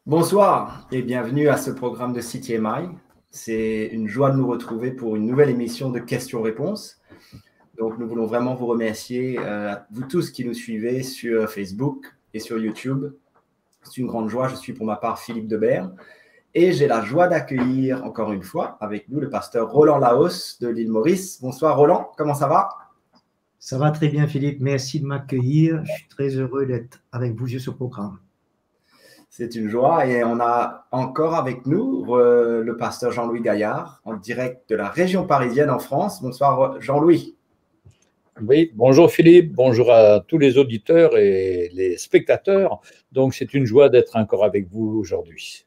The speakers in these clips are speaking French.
Bonsoir et bienvenue à ce programme de CTMI. C'est une joie de nous retrouver pour une nouvelle émission de questions-réponses. Donc, nous voulons vraiment vous remercier, à vous tous qui nous suivez sur Facebook et sur YouTube. C'est une grande joie. Je suis pour ma part Philippe Debert et j'ai la joie d'accueillir encore une fois avec nous le pasteur Roland Laos de l'île Maurice. Bonsoir Roland, comment ça va? Ça va très bien Philippe, merci de m'accueillir. Je suis très heureux d'être avec vous sur ce programme. C'est une joie et on a encore avec nous le pasteur Jean-Louis Gaillard en direct de la région parisienne en France. Bonsoir Jean-Louis. Oui, bonjour Philippe, bonjour à tous les auditeurs et les spectateurs. Donc c'est une joie d'être encore avec vous aujourd'hui.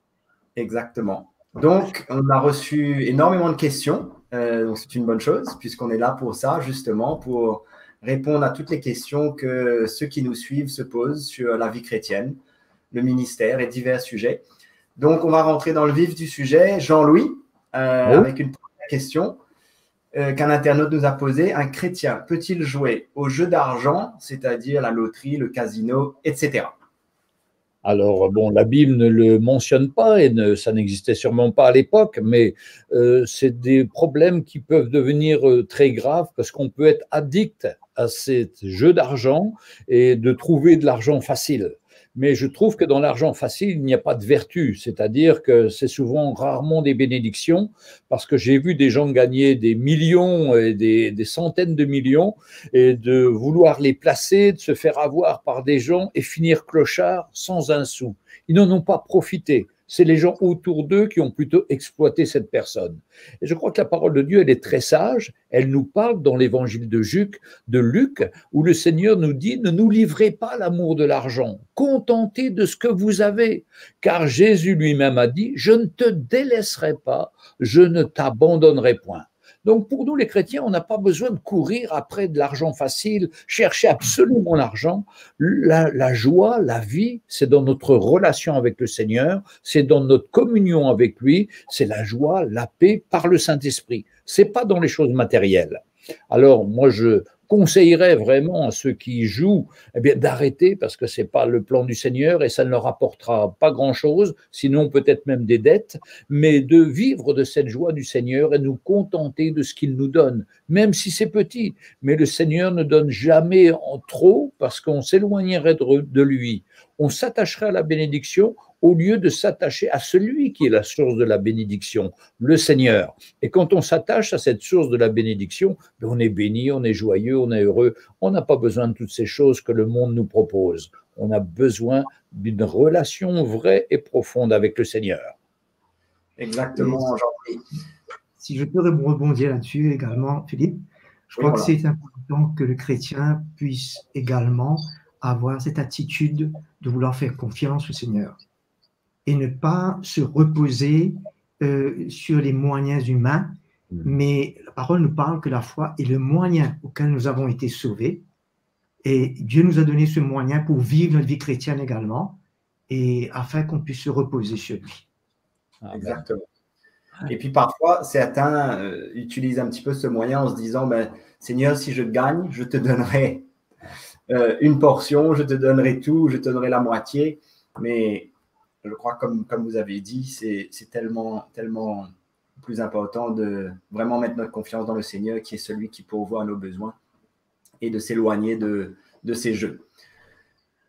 Exactement. Donc on a reçu énormément de questions, donc c'est une bonne chose puisqu'on est là pour ça justement, pour répondre à toutes les questions que ceux qui nous suivent se posent sur la vie chrétienne, le ministère et divers sujets. Donc, on va rentrer dans le vif du sujet. Jean-Louis, avec une première question qu'un internaute nous a posée. Un chrétien peut-il jouer au jeu d'argent, c'est-à-dire la loterie, le casino, etc.? Alors, bon, la Bible ne le mentionne pas et ça n'existait sûrement pas à l'époque, mais c'est des problèmes qui peuvent devenir très graves parce qu'on peut être addict à ces jeux d'argent et de trouver de l'argent facile. Mais je trouve que dans l'argent facile, il n'y a pas de vertu, c'est-à-dire que c'est souvent rarement des bénédictions, parce que j'ai vu des gens gagner des millions et des centaines de millions, et de vouloir les placer, de se faire avoir par des gens et finir clochard sans un sou. Ils n'en ont pas profité. C'est les gens autour d'eux qui ont plutôt exploité cette personne. Et je crois que la parole de Dieu, elle est très sage. Elle nous parle dans l'évangile de Luc, où le Seigneur nous dit « Ne nous livrez pas l'amour de l'argent, contentez de ce que vous avez. » Car Jésus lui-même a dit « Je ne te délaisserai pas, je ne t'abandonnerai point. » Donc pour nous les chrétiens, on n'a pas besoin de courir après de l'argent facile, chercher absolument l'argent. La joie, la vie, c'est dans notre relation avec le Seigneur, c'est dans notre communion avec lui, c'est la joie, la paix par le Saint-Esprit. C'est pas dans les choses matérielles. Alors moi je conseillerais vraiment à ceux qui jouent d'arrêter parce que c'est pas le plan du Seigneur et ça ne leur apportera pas grand-chose, sinon peut-être même des dettes, mais de vivre de cette joie du Seigneur et nous contenter de ce qu'il nous donne, même si c'est petit. Mais le Seigneur ne donne jamais en trop parce qu'on s'éloignerait de lui. On s'attacherait à la bénédiction au lieu de s'attacher à celui qui est la source de la bénédiction, le Seigneur. Et quand on s'attache à cette source de la bénédiction, on est béni, on est joyeux, on est heureux. On n'a pas besoin de toutes ces choses que le monde nous propose. On a besoin d'une relation vraie et profonde avec le Seigneur. Exactement, Jean-Louis. Si je peux rebondir là-dessus également, Philippe, je crois que c'est important que le chrétien puisse également avoir cette attitude de vouloir faire confiance au Seigneur et ne pas se reposer sur les moyens humains, mais la parole nous parle que la foi est le moyen auquel nous avons été sauvés, et Dieu nous a donné ce moyen pour vivre notre vie chrétienne également, et afin qu'on puisse se reposer sur lui. Exactement. Et puis parfois, certains utilisent un petit peu ce moyen en se disant, Seigneur, si je gagne, je te donnerai une portion, je te donnerai tout, je te donnerai la moitié, mais je crois, comme vous avez dit, c'est tellement plus important de vraiment mettre notre confiance dans le Seigneur, qui est celui qui pourvoit à nos besoins, et de s'éloigner de ces jeux.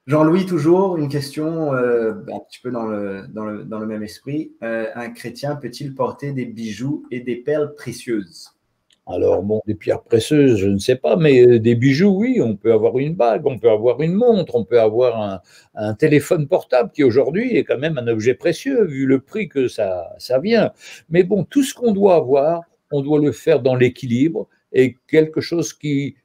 Jean-Louis, toujours une question un petit peu dans le même esprit. Un chrétien peut-il porter des bijoux et des perles précieuses? Alors, bon, des pierres précieuses, je ne sais pas, mais des bijoux, oui, on peut avoir une bague, on peut avoir une montre, on peut avoir un téléphone portable qui aujourd'hui est quand même un objet précieux vu le prix que ça vient. Mais bon, tout ce qu'on doit avoir, on doit le faire dans l'équilibre et quelque chose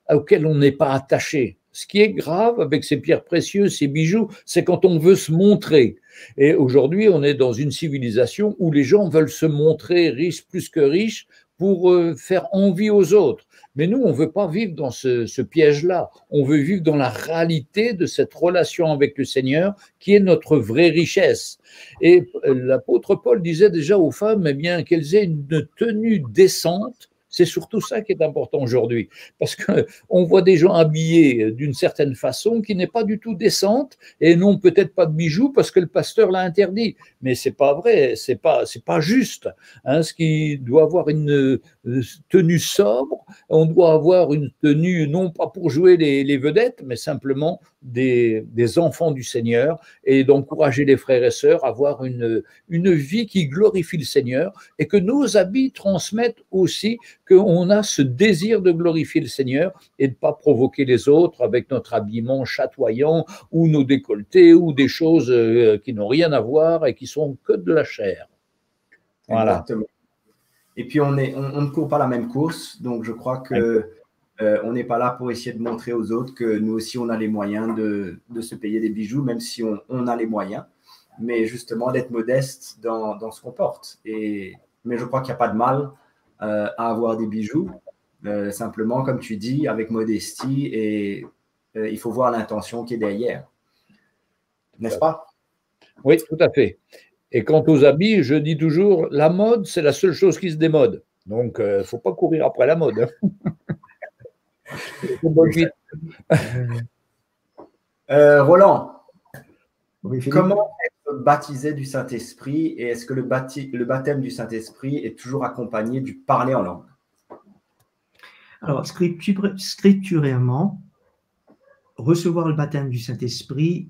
auquel on n'est pas attaché. Ce qui est grave avec ces pierres précieuses, ces bijoux, c'est quand on veut se montrer. Et aujourd'hui, on est dans une civilisation où les gens veulent se montrer riches plus que riches pour faire envie aux autres. Mais nous, on ne veut pas vivre dans ce piège-là. On veut vivre dans la réalité de cette relation avec le Seigneur qui est notre vraie richesse. Et l'apôtre Paul disait déjà aux femmes qu'elles aient une tenue décente, C'est surtout ça qui est important aujourd'hui, parce qu'on voit des gens habillés d'une certaine façon qui n'est pas du tout décente et n'ont peut-être pas de bijoux parce que le pasteur l'a interdit. Mais c'est pas vrai, c'est pas juste. Hein, ce qui doit avoir une tenue sobre, on doit avoir une tenue non pas pour jouer les vedettes, mais simplement des enfants du Seigneur, et d'encourager les frères et sœurs à avoir une vie qui glorifie le Seigneur, et que nos habits transmettent aussi qu'on a ce désir de glorifier le Seigneur et de ne pas provoquer les autres avec notre habillement chatoyant ou nos décolletés ou des choses qui n'ont rien à voir et qui sont que de la chair. Voilà. Exactement. Et puis on ne court pas la même course, donc je crois que on n'est pas là pour essayer de montrer aux autres que nous aussi on a les moyens de se payer des bijoux, même si on a les moyens, mais justement d'être modeste dans ce qu'on porte. Mais je crois qu'il n'y a pas de mal à avoir des bijoux, simplement comme tu dis, avec modestie, et il faut voir l'intention qui est derrière. N'est-ce pas? Oui, tout à fait. Et quant aux habits, je dis toujours, la mode, c'est la seule chose qui se démode. Donc, il ne faut pas courir après la mode. Roland, Oui, comment être baptisé du Saint-Esprit, et est-ce que le baptême du Saint-Esprit est toujours accompagné du parler en langue? Alors, scripturairement, recevoir le baptême du Saint-Esprit,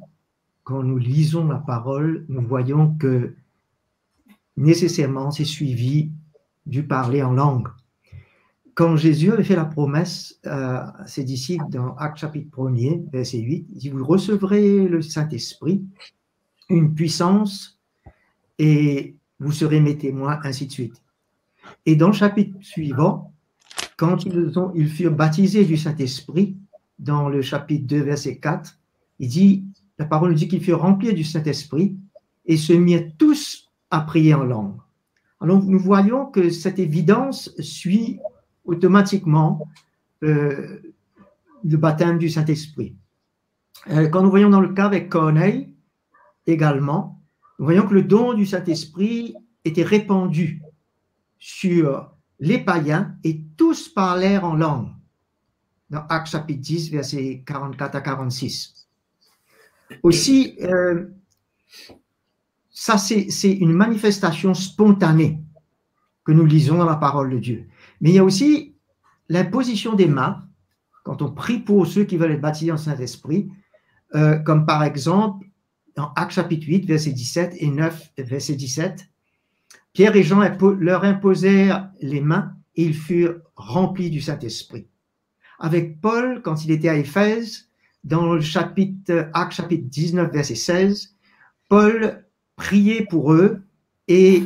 quand nous lisons la parole, nous voyons que nécessairement c'est suivi du parler en langue. Quand Jésus avait fait la promesse à ses disciples dans Actes chapitre 1er, verset 8, il dit, vous recevrez le Saint-Esprit, une puissance, et vous serez mes témoins, ainsi de suite. Et dans le chapitre suivant, quand ils furent baptisés du Saint-Esprit, dans le chapitre 2, verset 4, la parole dit qu'ils furent remplis du Saint-Esprit et se mirent tous à prier en langue. Alors nous voyons que cette évidence suit automatiquement le baptême du Saint-Esprit. Quand nous voyons dans le cas avec Corneille également, nous voyons que le don du Saint-Esprit était répandu sur les païens et tous parlèrent en langue. Dans Actes chapitre 10, versets 44 à 46. Aussi, ça c'est une manifestation spontanée que nous lisons dans la parole de Dieu. Mais il y a aussi l'imposition des mains, quand on prie pour ceux qui veulent être baptisés en Saint-Esprit, comme par exemple dans Actes chapitre 8, verset 17 et 9, verset 17, Pierre et Jean leur imposèrent les mains et ils furent remplis du Saint-Esprit. Avec Paul, quand il était à Éphèse, dans le Actes chapitre 19, verset 16, Paul priait pour eux et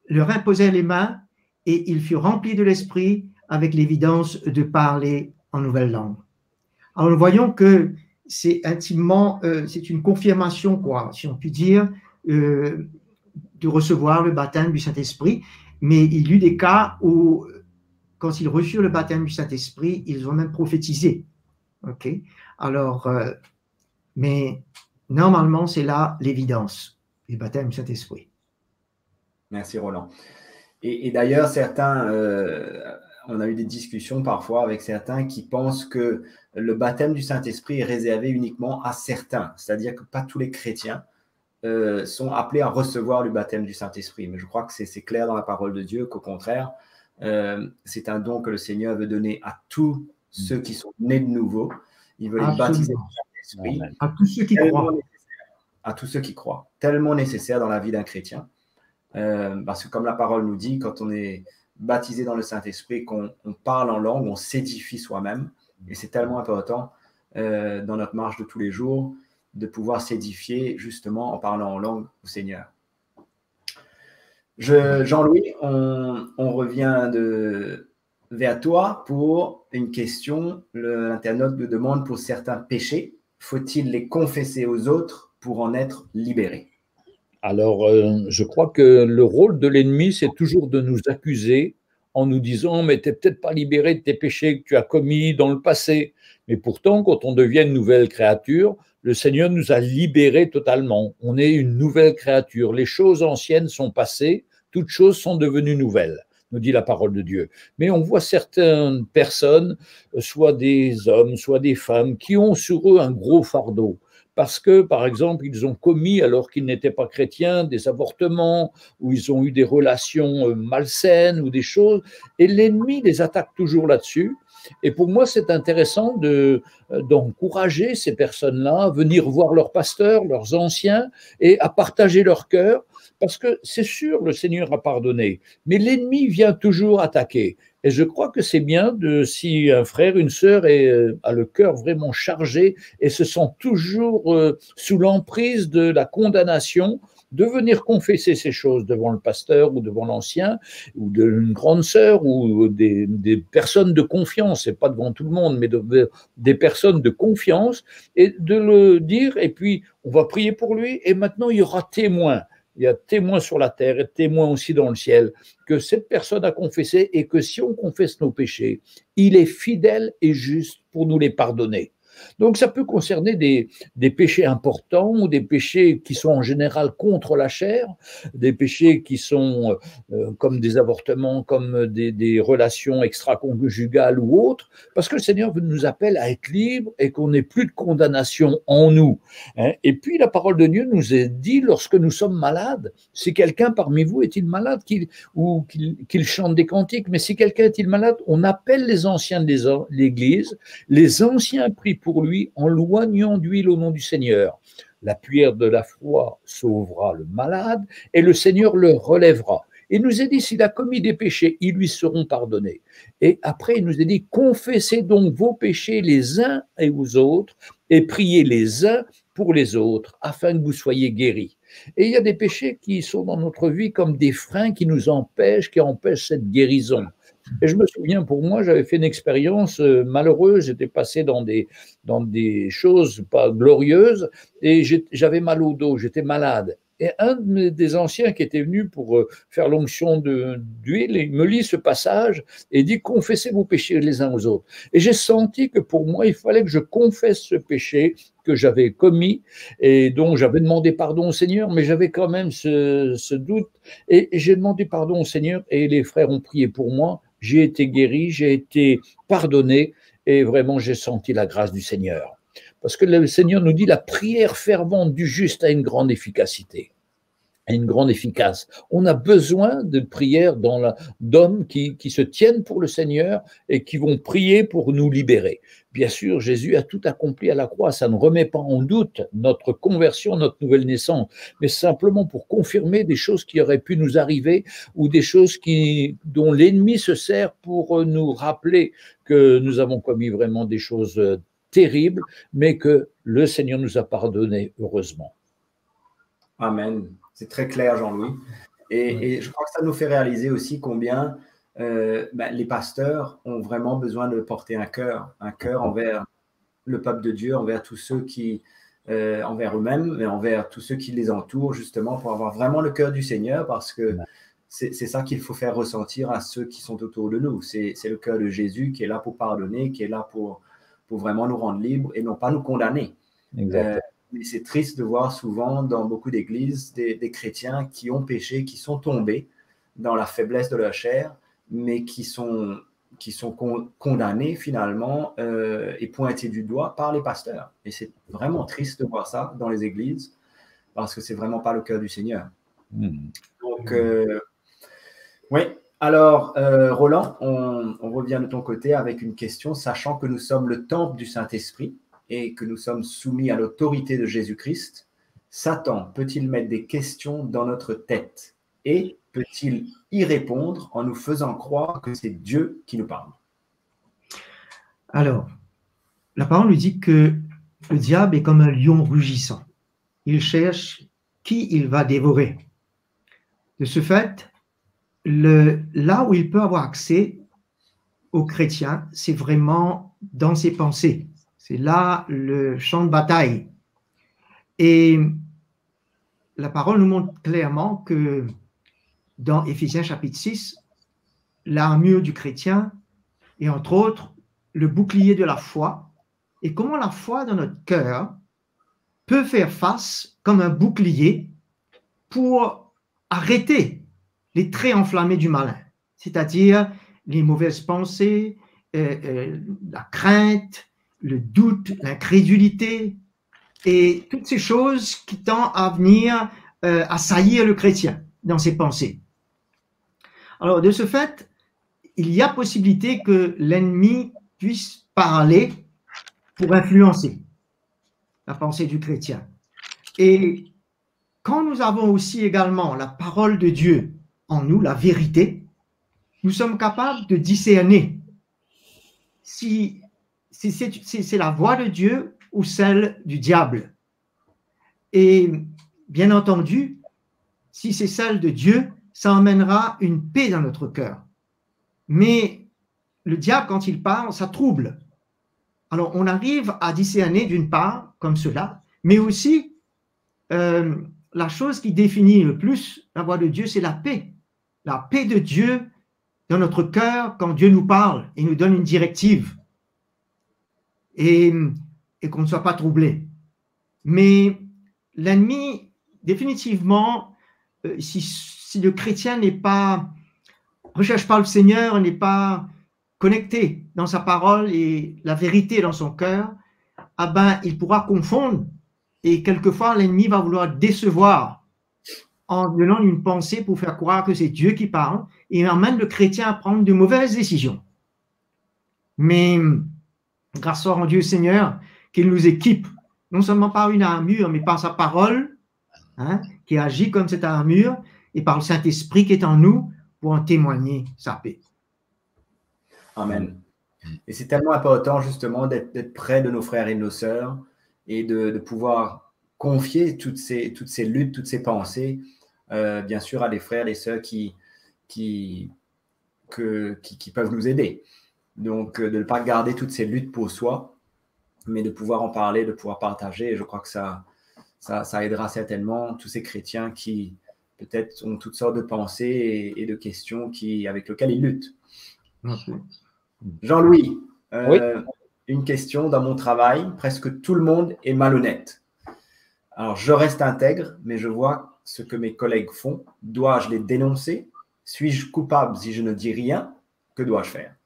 leur imposait les mains et ils furent remplis de l'Esprit avec l'évidence de parler en nouvelle langue. Alors nous voyons que c'est intimement, c'est une confirmation, quoi, si on peut dire, de recevoir le baptême du Saint-Esprit, mais il y eut des cas où, quand ils reçurent le baptême du Saint-Esprit, ils ont même prophétisé. Ok. Alors, mais normalement, c'est là l'évidence du baptême du Saint-Esprit. Merci Roland. Et d'ailleurs, certains, on a eu des discussions parfois avec certains qui pensent que le baptême du Saint-Esprit est réservé uniquement à certains, c'est-à-dire que pas tous les chrétiens sont appelés à recevoir le baptême du Saint-Esprit. Mais je crois que c'est clair dans la parole de Dieu qu'au contraire, c'est un don que le Seigneur veut donner à tous ceux qui sont nés de nouveau. Il veut les baptiser du Saint-Esprit. À tous ceux qui croient. À tous ceux qui croient. Tellement nécessaire dans la vie d'un chrétien. Parce que comme la parole nous dit, quand on est baptisé dans le Saint-Esprit, qu'on parle en langue, on s'édifie soi-même. Et c'est tellement important dans notre marche de tous les jours de pouvoir s'édifier justement en parlant en langue au Seigneur. Jean-Louis, on revient vers toi pour une question. L'internaute nous demande pour certains péchés, faut-il les confesser aux autres pour en être libéré? Alors, je crois que le rôle de l'ennemi, c'est toujours de nous accuser en nous disant « mais tu n'es peut-être pas libéré de tes péchés que tu as commis dans le passé ». Mais pourtant, quand on devient une nouvelle créature, le Seigneur nous a libérés totalement. On est une nouvelle créature. Les choses anciennes sont passées, toutes choses sont devenues nouvelles. nous dit la parole de Dieu. Mais on voit certaines personnes, soit des hommes, soit des femmes, qui ont sur eux un gros fardeau. Parce que, par exemple, ils ont commis, alors qu'ils n'étaient pas chrétiens, des avortements, ou ils ont eu des relations malsaines, ou des choses, et l'ennemi les attaque toujours là-dessus. Et pour moi, c'est intéressant d'encourager ces personnes-là à venir voir leurs pasteurs, leurs anciens, et à partager leur cœur, parce que c'est sûr, le Seigneur a pardonné, mais l'ennemi vient toujours attaquer. Et je crois que c'est bien si un frère, une sœur a le cœur vraiment chargé et se sent toujours sous l'emprise de la condamnation, de venir confesser ces choses devant le pasteur ou devant l'ancien ou d'une grande sœur ou des personnes de confiance, et pas devant tout le monde, mais des personnes de confiance, et de le dire, et puis on va prier pour lui, et maintenant il y aura témoin. Il y a témoin sur la terre et témoin aussi dans le ciel, que cette personne a confessé, et que si on confesse nos péchés, il est fidèle et juste pour nous les pardonner. Donc ça peut concerner des péchés importants ou des péchés qui sont en général contre la chair, des péchés qui sont comme des avortements, comme des relations extra-conjugales ou autres, parce que le Seigneur nous appelle à être libres et qu'on n'ait plus de condamnation en nous. Et puis la parole de Dieu nous est dit, lorsque nous sommes malades, si quelqu'un parmi vous est-il malade, qu'il chante des cantiques, mais si quelqu'un est-il malade, on appelle les anciens de l'Église, les anciens prient pour lui en loignant d'huile au nom du Seigneur. La prière de la foi sauvera le malade et le Seigneur le relèvera. Il nous a dit, s'il a commis des péchés, ils lui seront pardonnés. Et après, il nous a dit, confessez donc vos péchés les uns et aux autres et priez les uns pour les autres afin que vous soyez guéris. Et il y a des péchés qui sont dans notre vie comme des freins qui nous empêchent, qui empêchent cette guérison. Et je me souviens, pour moi, j'avais fait une expérience malheureuse, j'étais passé dans des choses pas glorieuses, et j'avais mal au dos, j'étais malade. Et un des anciens qui était venu pour faire l'onction d'huile, il me lit ce passage et dit « Confessez vos péchés les uns aux autres ». Et j'ai senti que pour moi, il fallait que je confesse ce péché que j'avais commis et dont j'avais demandé pardon au Seigneur, mais j'avais quand même ce doute. Et j'ai demandé pardon au Seigneur et les frères ont prié pour moi. J'ai été guéri, j'ai été pardonné et vraiment j'ai senti la grâce du Seigneur. Parce que le Seigneur nous dit la prière fervente du juste a une grande efficacité, a une grande efficace. On a besoin de prières d'hommes qui se tiennent pour le Seigneur et qui vont prier pour nous libérer. Bien sûr, Jésus a tout accompli à la croix, ça ne remet pas en doute notre conversion, notre nouvelle naissance, mais simplement pour confirmer des choses qui auraient pu nous arriver ou des choses dont l'ennemi se sert pour nous rappeler que nous avons commis vraiment des choses terribles, mais que le Seigneur nous a pardonné, heureusement. Amen. C'est très clair, Jean-Louis. Et je crois que ça nous fait réaliser aussi combien les pasteurs ont vraiment besoin de porter un cœur envers le peuple de Dieu, envers tous ceux envers eux-mêmes, mais envers tous ceux qui les entourent, justement, pour avoir vraiment le cœur du Seigneur, parce que c'est ça qu'il faut faire ressentir à ceux qui sont autour de nous. C'est le cœur de Jésus qui est là pour pardonner, qui est là pour vraiment nous rendre libres et non pas nous condamner. Mais c'est triste de voir souvent dans beaucoup d'églises des chrétiens qui ont péché, qui sont tombés dans la faiblesse de leur chair, mais qui sont condamnés finalement et pointés du doigt par les pasteurs. Et c'est vraiment triste de voir ça dans les églises parce que c'est vraiment pas le cœur du Seigneur. Donc, oui. Alors, Roland, on revient de ton côté avec une question, sachant que nous sommes le temple du Saint-Esprit et que nous sommes soumis à l'autorité de Jésus-Christ. Satan peut-il mettre des questions dans notre tête et peut-il y répondre en nous faisant croire que c'est Dieu qui nous parle? Alors, la parole nous dit que le diable est comme un lion rugissant. Il cherche qui il va dévorer. De ce fait, là où il peut avoir accès aux chrétiens, c'est vraiment dans ses pensées. C'est là le champ de bataille. Et la parole nous montre clairement que dans Éphésiens chapitre 6, l'armure du chrétien est entre autres le bouclier de la foi et comment la foi dans notre cœur peut faire face comme un bouclier pour arrêter les traits enflammés du malin. c'est-à-dire les mauvaises pensées, la crainte, le doute, l'incrédulité, et toutes ces choses qui tendent à venir assaillir le chrétien dans ses pensées. Alors, de ce fait, il y a possibilité que l'ennemi puisse parler pour influencer la pensée du chrétien. Et quand nous avons aussi également la parole de Dieu en nous, la vérité, nous sommes capables de discerner si c'est la voix de Dieu ou celle du diable. Et bien entendu, si c'est celle de Dieu, ça emmènera une paix dans notre cœur. Mais le diable, quand il parle, ça trouble. Alors, on arrive à discerner d'une part, comme cela, mais aussi, la chose qui définit le plus la voix de Dieu, c'est la paix. La paix de Dieu dans notre cœur quand Dieu nous parle et nous donne une directive. Et qu'on ne soit pas troublé. Mais l'ennemi, définitivement, si le chrétien recherche pas le Seigneur, n'est pas connecté dans sa parole et la vérité dans son cœur, ah ben, il pourra confondre et quelquefois l'ennemi va vouloir décevoir en donnant une pensée pour faire croire que c'est Dieu qui parle et emmène le chrétien à prendre de mauvaises décisions. Mais grâce soit Dieu Seigneur qu'il nous équipe non seulement par une armure mais par sa parole, qui agit comme cette armure, et par le Saint-Esprit qui est en nous pour en témoigner sa paix. Amen. Et c'est tellement important justement d'être près de nos frères et de nos sœurs et de pouvoir confier toutes ces luttes, toutes ces pensées, bien sûr à des frères et des sœurs qui peuvent nous aider. Donc de ne pas garder toutes ces luttes pour soi, mais de pouvoir en parler, de pouvoir partager. Et je crois que ça aidera certainement tous ces chrétiens qui peut-être ont toutes sortes de pensées et de questions avec lesquelles ils luttent. Merci. Jean-Louis, Oui. Une question dans mon travail, presque tout le monde est malhonnête. Alors je reste intègre, mais je vois ce que mes collègues font. Dois-je les dénoncer? Suis-je coupable si je ne dis rien? Que dois-je faire?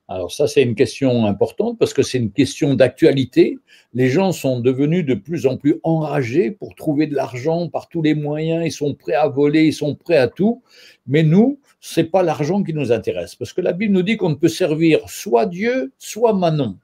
Alors ça, c'est une question importante parce que c'est une question d'actualité. Les gens sont devenus de plus en plus enragés pour trouver de l'argent par tous les moyens. Ils sont prêts à voler, ils sont prêts à tout. Mais nous, c'est pas l'argent qui nous intéresse parce que la Bible nous dit qu'on ne peut servir soit Dieu, soit Mammon.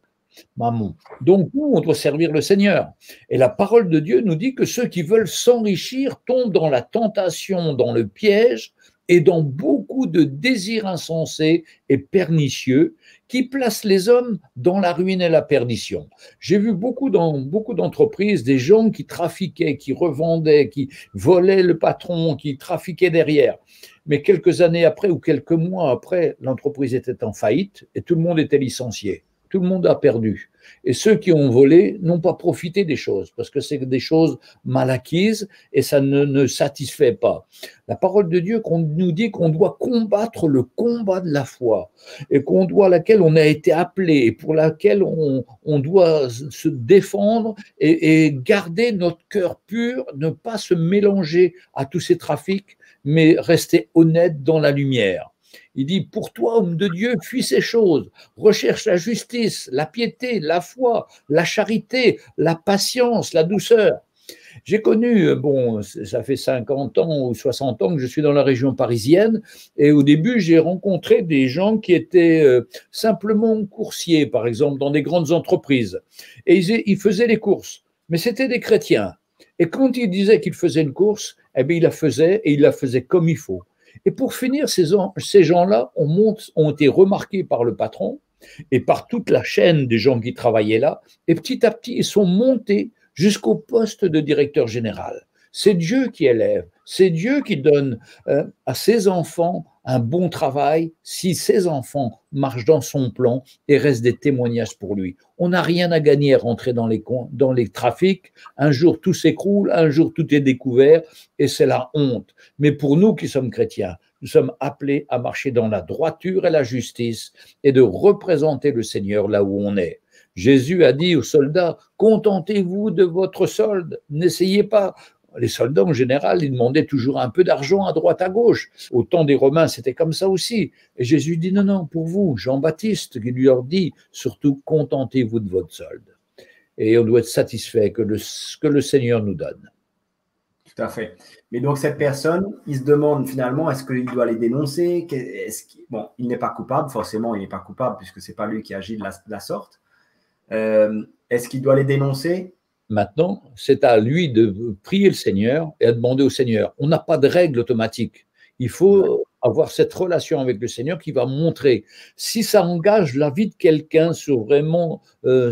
Donc nous, on doit servir le Seigneur. Et la parole de Dieu nous dit que ceux qui veulent s'enrichir tombent dans la tentation, dans le piège et dans beaucoup de désirs insensés et pernicieux qui placent les hommes dans la ruine et la perdition. J'ai vu dans beaucoup d'entreprises des gens qui trafiquaient, qui revendaient, qui volaient le patron, qui trafiquaient derrière. Mais quelques années après ou quelques mois après, l'entreprise était en faillite et tout le monde était licencié. Tout le monde a perdu. Et ceux qui ont volé n'ont pas profité des choses parce que c'est des choses mal acquises et ça ne satisfait pas. La parole de Dieu nous dit qu'on doit combattre le combat de la foi et laquelle on a été appelé et pour laquelle on doit se défendre et garder notre cœur pur, ne pas se mélanger à tous ces trafics, mais rester honnête dans la lumière. Il dit, pour toi, homme de Dieu, fuis ces choses, recherche la justice, la piété, la foi, la charité, la patience, la douceur. J'ai connu, ça fait 50 ans ou 60 ans que je suis dans la région parisienne et au début, j'ai rencontré des gens qui étaient simplement coursiers, par exemple, dans des grandes entreprises. Et ils faisaient les courses, mais c'était des chrétiens. Et quand ils disaient qu'ils faisaient une course, eh bien, ils la faisaient et ils la faisaient comme il faut. Et pour finir, ces gens-là ont été remarqués par le patron et par toute la chaîne des gens qui travaillaient là. Et petit à petit, ils sont montés jusqu'au poste de directeur général. C'est Dieu qui élève, c'est Dieu qui donne à ses enfants un bon travail si ses enfants marchent dans son plan et restent des témoignages pour lui. On n'a rien à gagner à rentrer dans les trafics. Un jour, tout s'écroule, un jour, tout est découvert et c'est la honte. Mais pour nous qui sommes chrétiens, nous sommes appelés à marcher dans la droiture et la justice et de représenter le Seigneur là où on est. Jésus a dit aux soldats, contentez-vous de votre solde, n'essayez pas les soldats, en général, ils demandaient toujours un peu d'argent à droite, à gauche. Au temps des Romains, c'était comme ça aussi. Et Jésus dit, non, non, pour vous, Jean-Baptiste, qui lui leur dit, surtout, contentez-vous de votre solde. Et on doit être satisfait que ce que le Seigneur nous donne. Tout à fait. Mais donc, cette personne, il se demande finalement, est-ce qu'il doit les dénoncer? Bon, il n'est pas coupable, forcément, il n'est pas coupable puisque ce n'est pas lui qui agit de la sorte. Est-ce qu'il doit les dénoncer? Maintenant, c'est à lui de prier le Seigneur et à demander au Seigneur. On n'a pas de règle automatique. Il faut avoir cette relation avec le Seigneur qui va montrer si ça engage la vie de quelqu'un sur vraiment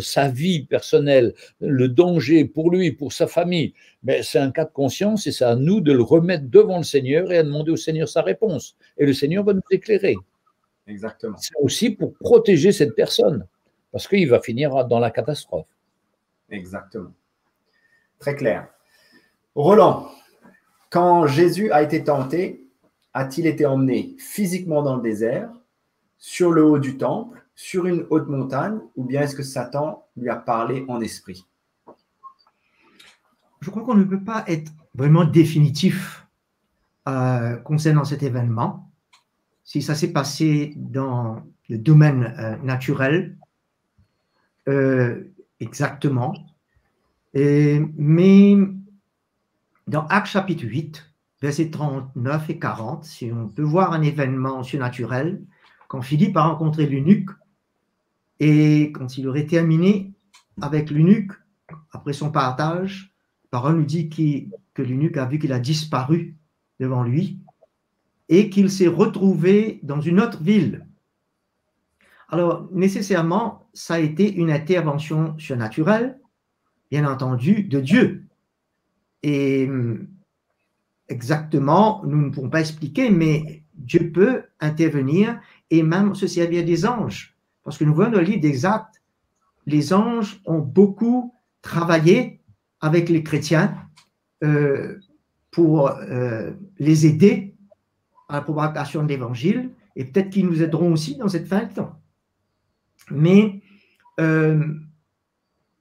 sa vie personnelle, le danger pour lui, pour sa famille. Mais c'est un cas de conscience et c'est à nous de le remettre devant le Seigneur et à demander au Seigneur sa réponse. Et le Seigneur va nous éclairer. Exactement. C'est aussi pour protéger cette personne parce qu'il va finir dans la catastrophe. Exactement. Très clair. Roland, quand Jésus a été tenté, a-t-il été emmené physiquement dans le désert, sur le haut du temple, sur une haute montagne, ou bien est-ce que Satan lui a parlé en esprit? Je crois qu'on ne peut pas être vraiment définitif concernant cet événement. Si ça s'est passé dans le domaine naturel, exactement. Mais dans Actes chapitre 8, versets 39 et 40, si on peut voir un événement surnaturel, quand Philippe a rencontré l'eunuque, et quand il aurait terminé avec l'eunuque, après son partage, la parole nous dit que l'eunuque a vu qu'il a disparu devant lui, et qu'il s'est retrouvé dans une autre ville. Alors, nécessairement, ça a été une intervention surnaturelle, bien entendu, de Dieu. Et exactement, nous ne pouvons pas expliquer, mais Dieu peut intervenir et même se servir des anges. Parce que nous voyons dans le livre des Actes, les anges ont beaucoup travaillé avec les chrétiens pour les aider à la propagation de l'évangile, et peut-être qu'ils nous aideront aussi dans cette fin de temps. Mais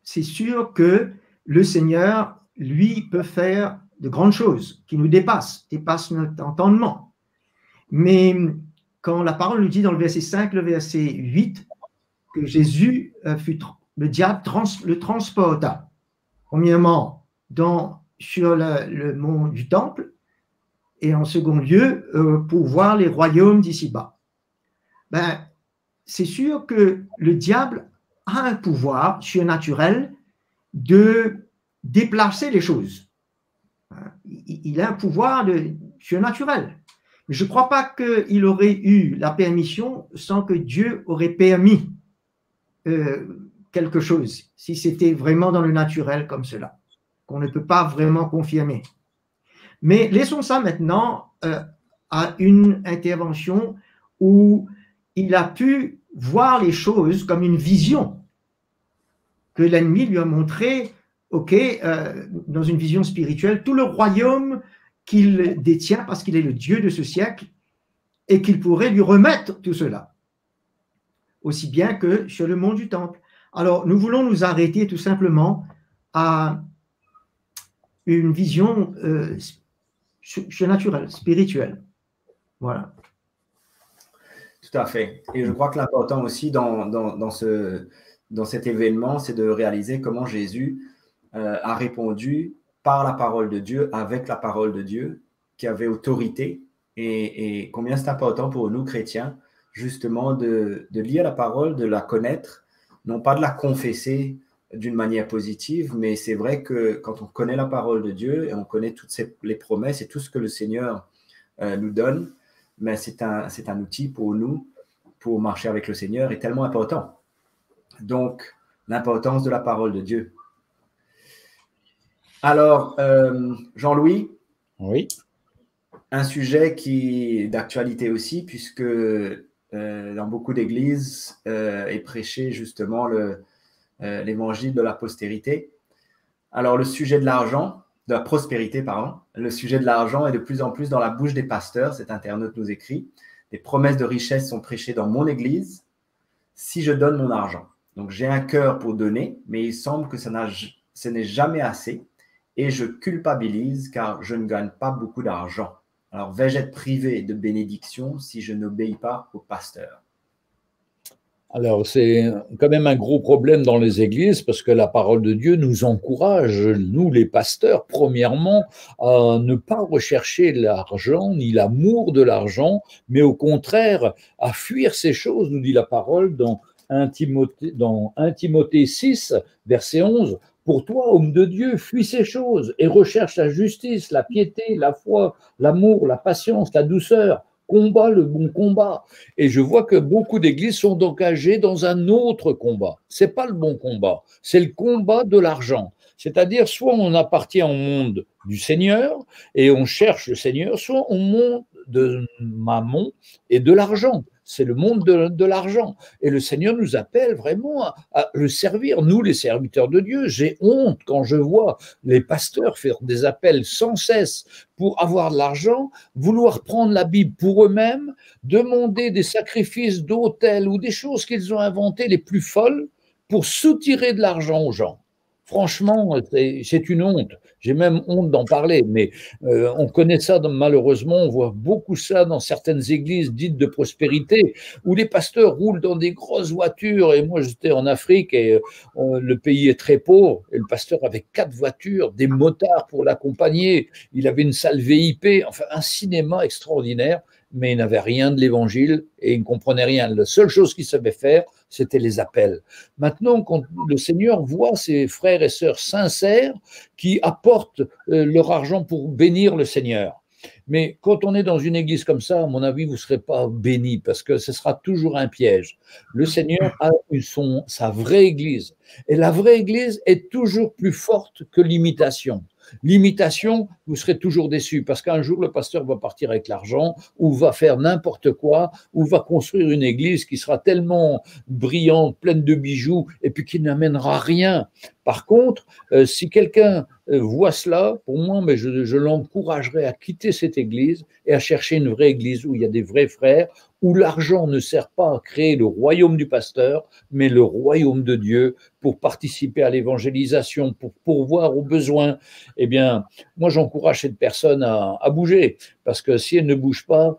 c'est sûr que le Seigneur, lui, peut faire de grandes choses qui nous dépassent notre entendement. Mais quand la parole nous dit dans le verset 5, le verset 8, que Jésus le diable le transporta, premièrement, sur le mont du Temple, et en second lieu, pour voir les royaumes d'ici-bas. Ben, c'est sûr que le diable a un pouvoir surnaturel de déplacer les choses. Il a un pouvoir surnaturel. Mais je ne crois pas qu'il aurait eu la permission sans que Dieu aurait permis quelque chose, si c'était vraiment dans le naturel comme cela, qu'on ne peut pas vraiment confirmer. Mais laissons ça maintenant à une intervention où il a pu voir les choses comme une vision que l'ennemi lui a montré, dans une vision spirituelle, tout le royaume qu'il détient parce qu'il est le Dieu de ce siècle et qu'il pourrait lui remettre tout cela, aussi bien que sur le mont du Temple. Alors, nous voulons nous arrêter tout simplement à une vision surnaturelle, spirituelle. Voilà. Tout à fait. Et je crois que l'important aussi dans cet événement, c'est de réaliser comment Jésus a répondu par la parole de Dieu, avec la parole de Dieu, qui avait autorité, et combien c'est important pour nous, chrétiens, justement, de lire la parole, de la connaître, non pas de la confesser d'une manière positive, mais c'est vrai que quand on connaît la parole de Dieu, et on connaît toutes les promesses et tout ce que le Seigneur nous donne, mais c'est un outil pour nous, pour marcher avec le Seigneur, est tellement important. Donc, l'importance de la parole de Dieu. Alors, Jean-Louis, oui. Un sujet qui est d'actualité aussi, puisque dans beaucoup d'églises est prêché justement l'évangile de la postérité. Alors, le sujet de l'argent, de la prospérité, pardon, le sujet de l'argent est de plus en plus dans la bouche des pasteurs. Cet internaute nous écrit: des promesses de richesse sont prêchées dans mon église si je donne mon argent. Donc, j'ai un cœur pour donner, mais il semble que ce n'est jamais assez. et je culpabilise car je ne gagne pas beaucoup d'argent. Alors, vais-je être privé de bénédiction si je n'obéis pas au pasteur? Alors, c'est quand même un gros problème dans les églises parce que la parole de Dieu nous encourage, nous les pasteurs, premièrement, à ne pas rechercher l'argent ni l'amour de l'argent, mais au contraire, à fuir ces choses, nous dit la parole dans 1 Timothée 6, verset 11. Pour toi, homme de Dieu, fuis ces choses et recherche la justice, la piété, la foi, l'amour, la patience, la douceur. Combat le bon combat. Et je vois que beaucoup d'églises sont engagées dans un autre combat. C'est pas le bon combat, c'est le combat de l'argent. C'est-à-dire, soit on appartient au monde du Seigneur et on cherche le Seigneur, soit au monde de Mammon et de l'argent. C'est le monde de l'argent. Et le Seigneur nous appelle vraiment à le servir. Nous, les serviteurs de Dieu, j'ai honte quand je vois les pasteurs faire des appels sans cesse pour avoir de l'argent, vouloir prendre la Bible pour eux-mêmes, demander des sacrifices d'autel ou des choses qu'ils ont inventées les plus folles pour soutirer de l'argent aux gens. Franchement, c'est une honte. J'ai même honte d'en parler, mais on connaît ça malheureusement, on voit beaucoup ça dans certaines églises dites de prospérité, où les pasteurs roulent dans des grosses voitures, et moi j'étais en Afrique, et le pays est très pauvre, et le pasteur avait 4 voitures, des motards pour l'accompagner, il avait une salle VIP, enfin un cinéma extraordinaire, mais il n'avait rien de l'évangile, et il ne comprenait rien. La seule chose qu'il savait faire, c'était les appels. Maintenant, quand le Seigneur voit ses frères et sœurs sincères qui apportent leur argent pour bénir le Seigneur. Mais quand on est dans une église comme ça, à mon avis, vous ne serez pas béni parce que ce sera toujours un piège. Le Seigneur a sa vraie église. Et la vraie église est toujours plus forte que l'imitation. L'imitation, vous serez toujours déçu parce qu'un jour, le pasteur va partir avec l'argent ou va faire n'importe quoi ou va construire une église qui sera tellement brillante, pleine de bijoux et puis qui n'amènera rien. Par contre, si quelqu'un voit cela, pour moi, mais je l'encouragerais à quitter cette église et à chercher une vraie église où il y a des vrais frères, où l'argent ne sert pas à créer le royaume du pasteur, mais le royaume de Dieu pour participer à l'évangélisation, pour pourvoir aux besoins. Eh bien, moi, j'encourage cette personne à bouger, parce que si elle ne bouge pas,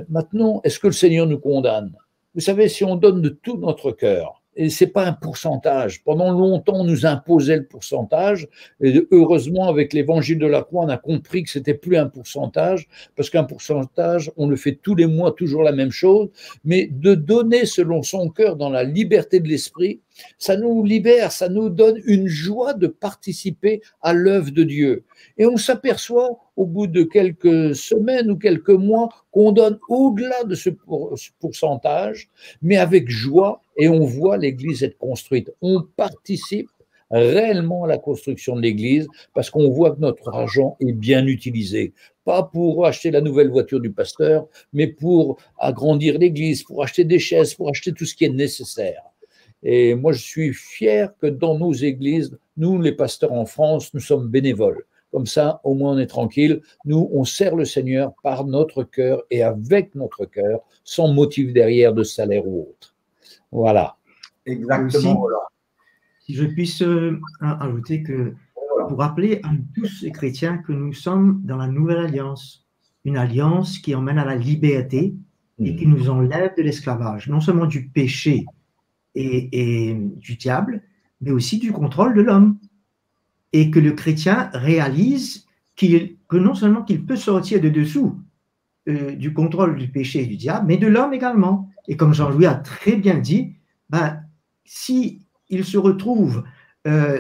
maintenant, est-ce que le Seigneur nous condamne? Vous savez, si on donne de tout notre cœur, et ce n'est pas un pourcentage. Pendant longtemps, on nous imposait le pourcentage. Et heureusement, avec l'évangile de la croix, on a compris que ce n'était plus un pourcentage, parce qu'un pourcentage, on le fait tous les mois, toujours la même chose. Mais de donner selon son cœur dans la liberté de l'esprit, ça nous libère, ça nous donne une joie de participer à l'œuvre de Dieu. Et on s'aperçoit au bout de quelques semaines ou quelques mois qu'on donne au-delà de ce pourcentage, mais avec joie, et on voit l'Église être construite. On participe réellement à la construction de l'Église parce qu'on voit que notre argent est bien utilisé. Pas pour acheter la nouvelle voiture du pasteur, mais pour agrandir l'Église, pour acheter des chaises, pour acheter tout ce qui est nécessaire. Et moi, je suis fier que dans nos églises, nous, les pasteurs en France, nous sommes bénévoles. Comme ça, au moins, on est tranquille. Nous, on sert le Seigneur par notre cœur et avec notre cœur, sans motif derrière de salaire ou autre. Voilà. Exactement. Aussi, si je puisse ajouter que pour rappeler à tous les chrétiens que nous sommes dans la nouvelle alliance, une alliance qui emmène à la liberté et qui nous enlève de l'esclavage, non seulement du péché et du diable, mais aussi du contrôle de l'homme. Et que le chrétien réalise que non seulement qu'il peut sortir de dessous du contrôle du péché et du diable, mais de l'homme également. Et comme Jean-Louis a très bien dit, si il se retrouve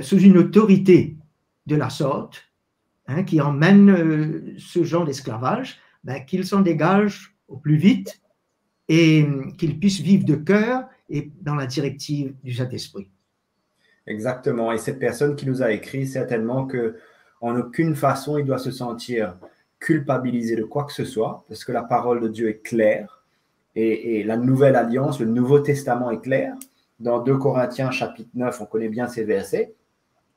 sous une autorité de la sorte, qui emmène ce genre d'esclavage, qu'il s'en dégage au plus vite et qu'il puisse vivre de cœur et dans la directive du Saint-Esprit. Exactement. Et cette personne qui nous a écrit, certainement qu'en aucune façon, il doit se sentir culpabilisé de quoi que ce soit, parce que la parole de Dieu est claire et la nouvelle alliance, le Nouveau Testament est clair. Dans 2 Corinthiens, chapitre 9, on connaît bien ces versets.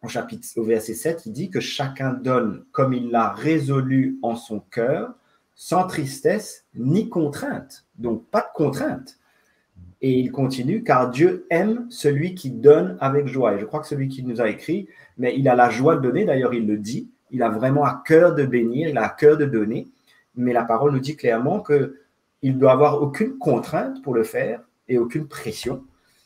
Au verset 7, il dit que chacun donne comme il l'a résolu en son cœur, sans tristesse ni contrainte. Donc, pas de contrainte. Et il continue, car Dieu aime celui qui donne avec joie. Et je crois que celui qui nous a écrit, mais il a la joie de donner, d'ailleurs il le dit, il a vraiment à cœur de bénir, il a à cœur de donner, mais la parole nous dit clairement qu'il ne doit avoir aucune contrainte pour le faire et aucune pression.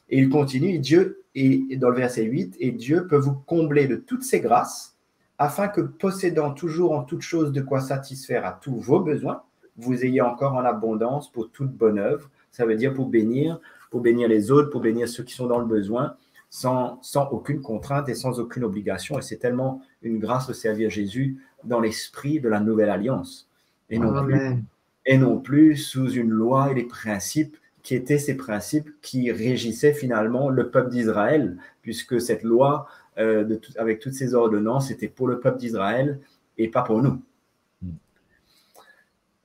Et il continue, Dieu, et dans le verset 8, et Dieu peut vous combler de toutes ses grâces, afin que possédant toujours en toutes choses de quoi satisfaire à tous vos besoins, vous ayez encore en abondance pour toute bonne œuvre. Ça veut dire pour bénir les autres, pour bénir ceux qui sont dans le besoin, sans aucune contrainte et sans aucune obligation. Et c'est tellement une grâce de servir Jésus dans l'esprit de la nouvelle alliance. Et non plus sous une loi et les principes qui étaient ces principes qui régissaient finalement le peuple d'Israël, puisque cette loi, avec toutes ces ordonnances, c'était pour le peuple d'Israël et pas pour nous.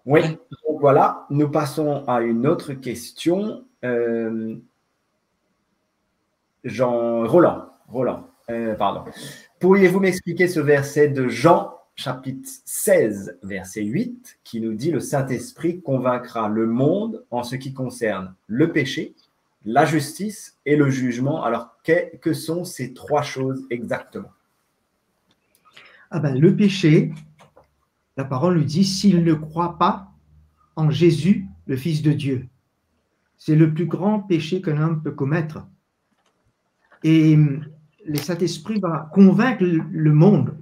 Oui, donc voilà, nous passons à une autre question. Roland, pardon. Pourriez-vous m'expliquer ce verset de Jean, chapitre 16, verset 8, qui nous dit « Le Saint-Esprit convaincra le monde en ce qui concerne le péché, la justice et le jugement. » Alors, que sont ces trois choses exactement? Le péché, la parole nous dit, s'il ne croit pas en Jésus, le Fils de Dieu. C'est le plus grand péché qu'un homme peut commettre. Et le Saint-Esprit va convaincre le monde,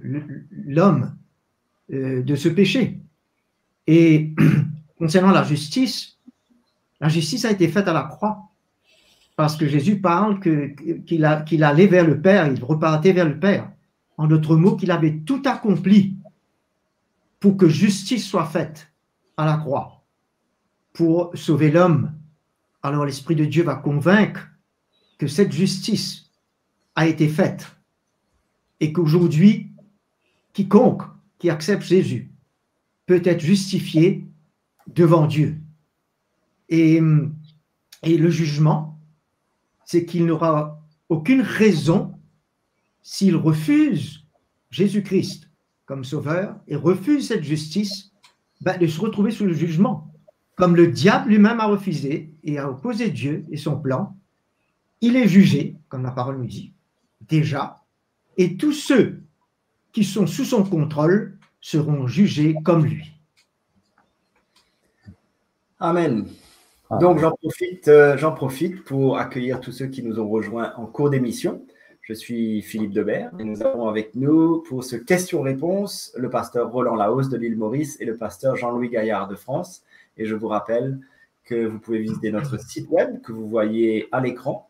l'homme, de ce péché. Et concernant la justice a été faite à la croix. Parce que Jésus parle qu'il allait vers le Père, il repartait vers le Père. En d'autres mots, qu'il avait tout accompli pour que justice soit faite à la croix, pour sauver l'homme. Alors l'Esprit de Dieu va convaincre que cette justice a été faite et qu'aujourd'hui, quiconque qui accepte Jésus peut être justifié devant Dieu. Et le jugement, c'est qu'il n'aura aucune raison s'il refuse Jésus-Christ comme sauveur et refuse cette justice, de se retrouver sous le jugement. Comme le diable lui-même a refusé et a opposé Dieu et son plan, il est jugé, comme la parole nous dit, déjà, et tous ceux qui sont sous son contrôle seront jugés comme lui. Amen. Donc, j'en profite pour accueillir tous ceux qui nous ont rejoints en cours d'émission. Je suis Philippe Debert et nous avons avec nous pour ce question-réponse le pasteur Roland Laos de l'île Maurice et le pasteur Jean-Louis Gaillard de France. Et je vous rappelle que vous pouvez visiter notre site web que vous voyez à l'écran,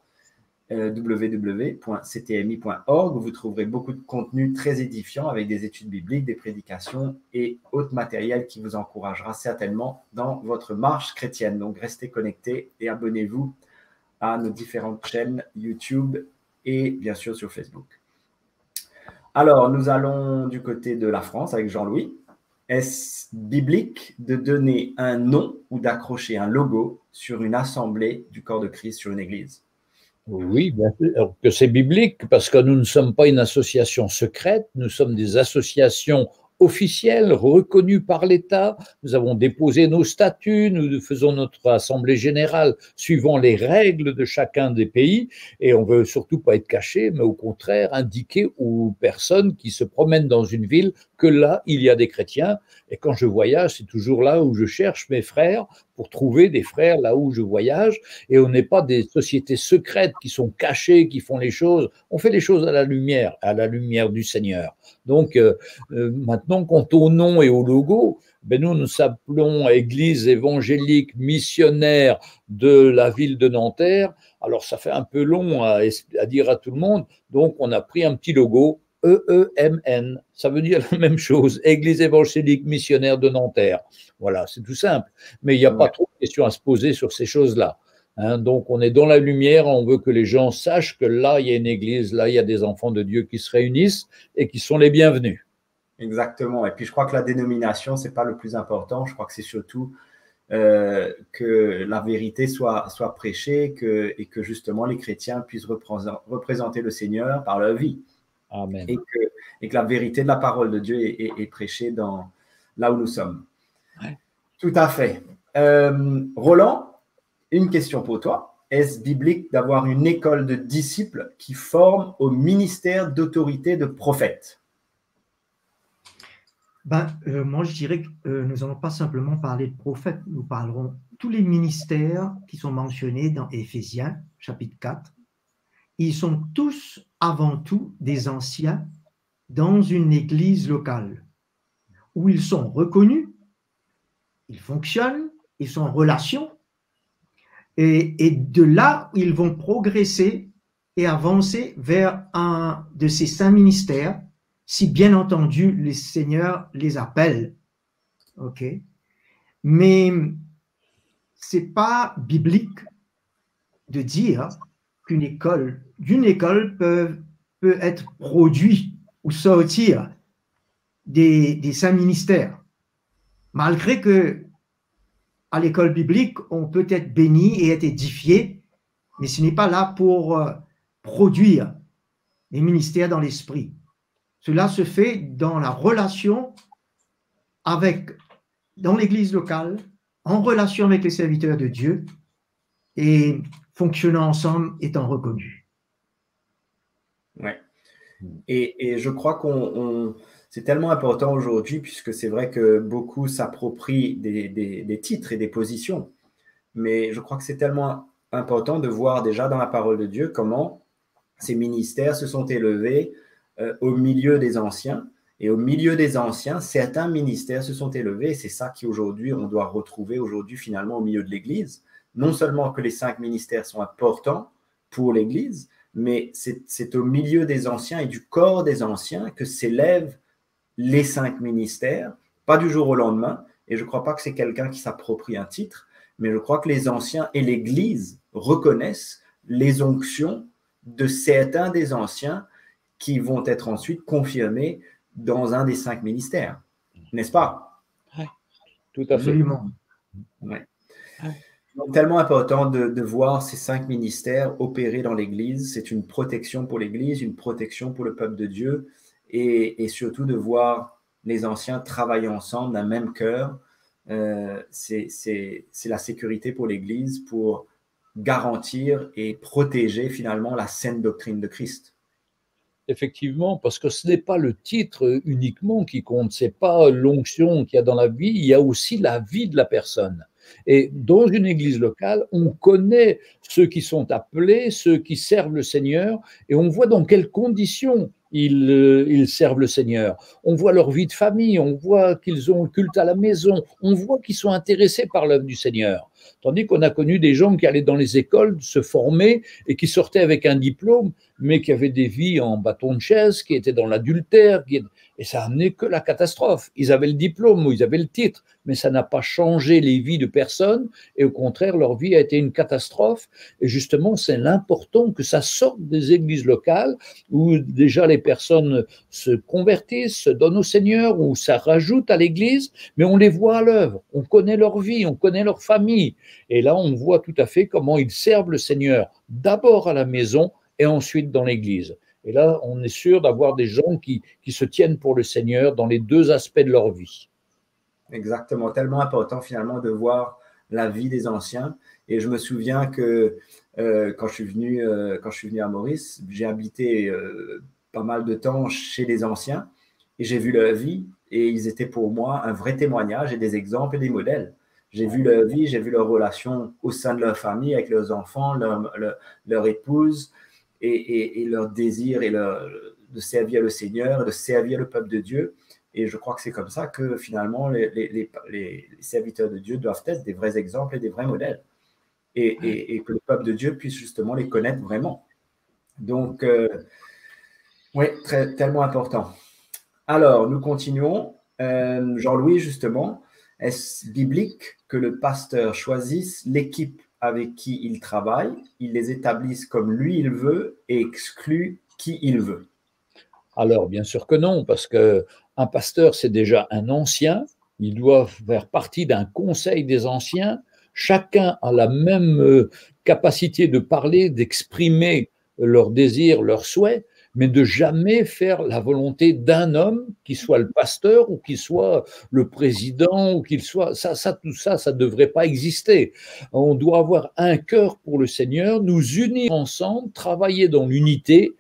www.ctmi.org, où vous trouverez beaucoup de contenu très édifiant avec des études bibliques, des prédications et autres matériels qui vous encouragera certainement dans votre marche chrétienne. Donc, restez connectés et abonnez-vous à nos différentes chaînes YouTube et bien sûr sur Facebook. Alors, nous allons du côté de la France avec Jean-Louis. Est-ce biblique de donner un nom ou d'accrocher un logo sur une assemblée du corps de Christ, sur une église? Oui, bien sûr que c'est biblique parce que nous ne sommes pas une association secrète, nous sommes des associations officielles, reconnues par l'État. Nous avons déposé nos statuts, nous faisons notre assemblée générale suivant les règles de chacun des pays et on ne veut surtout pas être caché, mais au contraire indiquer aux personnes qui se promènent dans une ville que là, il y a des chrétiens. Et quand je voyage, c'est toujours là où je cherche mes frères pour trouver des frères là où je voyage. Et on n'est pas des sociétés secrètes qui sont cachées, qui font les choses. On fait les choses à la lumière du Seigneur. Donc, maintenant, quant au nom et au logo, nous nous appelons Église évangélique missionnaire de la ville de Nanterre. Alors, ça fait un peu long à dire à tout le monde. Donc, on a pris un petit logo. EEMN, ça veut dire la même chose, Église évangélique missionnaire de Nanterre. Voilà, c'est tout simple. Mais il n'y a pas trop de questions à se poser sur ces choses-là. Donc, on est dans la lumière, on veut que les gens sachent que là, il y a une église, là, il y a des enfants de Dieu qui se réunissent et qui sont les bienvenus. Exactement. Et puis, je crois que la dénomination, ce n'est pas le plus important. Je crois que c'est surtout que la vérité soit prêchée et que justement les chrétiens puissent représenter le Seigneur par leur vie. Amen. Et que la vérité de la parole de Dieu est prêchée là où nous sommes. Ouais. Tout à fait. Roland, une question pour toi. est-ce biblique d'avoir une école de disciples qui forme au ministère d'autorité de prophète? Moi, je dirais que nous n'allons pas simplement parler de prophètes, nous parlerons tous les ministères qui sont mentionnés dans Éphésiens, chapitre 4. Ils sont tous avant tout des anciens dans une église locale où ils sont reconnus, ils fonctionnent, ils sont en relation, et de là, ils vont progresser et avancer vers un de ces 5 ministères, si bien entendu les seigneurs les appellent. Ok, mais c'est pas biblique de dire d'une école peut être produit ou sortir des 5 ministères, malgré que à l'école biblique, on peut être béni et être édifié, mais ce n'est pas là pour produire les ministères dans l'esprit. Cela se fait dans la relation dans l'église locale, en relation avec les serviteurs de Dieu et fonctionnant ensemble, étant reconnus. Ouais. Et je crois c'est tellement important aujourd'hui, puisque c'est vrai que beaucoup s'approprient des titres et des positions. Mais je crois que c'est tellement important de voir déjà dans la parole de Dieu comment ces ministères se sont élevés au milieu des anciens. Et au milieu des anciens, certains ministères se sont élevés. C'est ça qu'aujourd'hui, on doit retrouver aujourd'hui finalement au milieu de l'Église. Non seulement que les 5 ministères sont importants pour l'Église, mais c'est au milieu des anciens et du corps des anciens que s'élèvent les 5 ministères, pas du jour au lendemain. Et je ne crois pas que c'est quelqu'un qui s'approprie un titre, mais je crois que les anciens et l'Église reconnaissent les onctions de certains des anciens qui vont être ensuite confirmés dans un des 5 ministères. N'est-ce pas? Oui, tout à fait. Ouais. Donc, tellement important de voir ces 5 ministères opérer dans l'Église. C'est une protection pour l'Église, une protection pour le peuple de Dieu, et surtout de voir les anciens travailler ensemble d'un même cœur. C'est la sécurité pour l'Église, pour garantir et protéger finalement la saine doctrine de Christ. Effectivement, parce que ce n'est pas le titre uniquement qui compte, ce n'est pas l'onction qu'il y a dans la vie, il y a aussi la vie de la personne. Et dans une église locale, on connaît ceux qui sont appelés, ceux qui servent le Seigneur, et on voit dans quelles conditions ils servent le Seigneur. On voit leur vie de famille, on voit qu'ils ont le culte à la maison, on voit qu'ils sont intéressés par l'œuvre du Seigneur. Tandis qu'on a connu des gens qui allaient dans les écoles se former et qui sortaient avec un diplôme, mais qui avaient des vies en bâton de chaise, qui étaient dans l'adultère, et ça a amené que la catastrophe. Ils avaient le diplôme ou ils avaient le titre, mais ça n'a pas changé les vies de personne, et au contraire, leur vie a été une catastrophe. Et justement, c'est l'important que ça sorte des églises locales, où déjà les personnes se convertissent, se donnent au Seigneur, où ça rajoute à l'église, mais on les voit à l'œuvre, on connaît leur vie, on connaît leur famille. Et là, on voit tout à fait comment ils servent le Seigneur, d'abord à la maison et ensuite dans l'église. Et là, on est sûr d'avoir des gens qui se tiennent pour le Seigneur dans les 2 aspects de leur vie. Exactement, tellement important finalement de voir la vie des anciens. Et je me souviens que quand je suis venu à Maurice, j'ai habité pas mal de temps chez les anciens et j'ai vu leur vie, et ils étaient pour moi un vrai témoignage et des exemples et des modèles. J'ai vu leur vie, j'ai vu leurs relations au sein de leur famille, avec leurs enfants, leur épouse, et leur désir de servir le Seigneur, de servir le peuple de Dieu. Et je crois que c'est comme ça que finalement les serviteurs de Dieu doivent être des vrais exemples et des vrais modèles. Et que le peuple de Dieu puisse justement les connaître vraiment. Donc, oui, tellement important. Alors, nous continuons. Jean-Louis, justement, est-ce biblique que le pasteur choisisse l'équipe avec qui il travaille, il les établisse comme lui il veut et exclut qui il veut? Alors, bien sûr que non, parce qu'un pasteur, c'est déjà un ancien, il doit faire partie d'un conseil des anciens, chacun a la même capacité de parler, d'exprimer leurs désirs, leurs souhaits, mais de jamais faire la volonté d'un homme, qui soit le pasteur ou qui soit le président, ou qu'il soit… tout ça, ça ne devrait pas exister. On doit avoir un cœur pour le Seigneur, nous unir ensemble, travailler dans l'unité,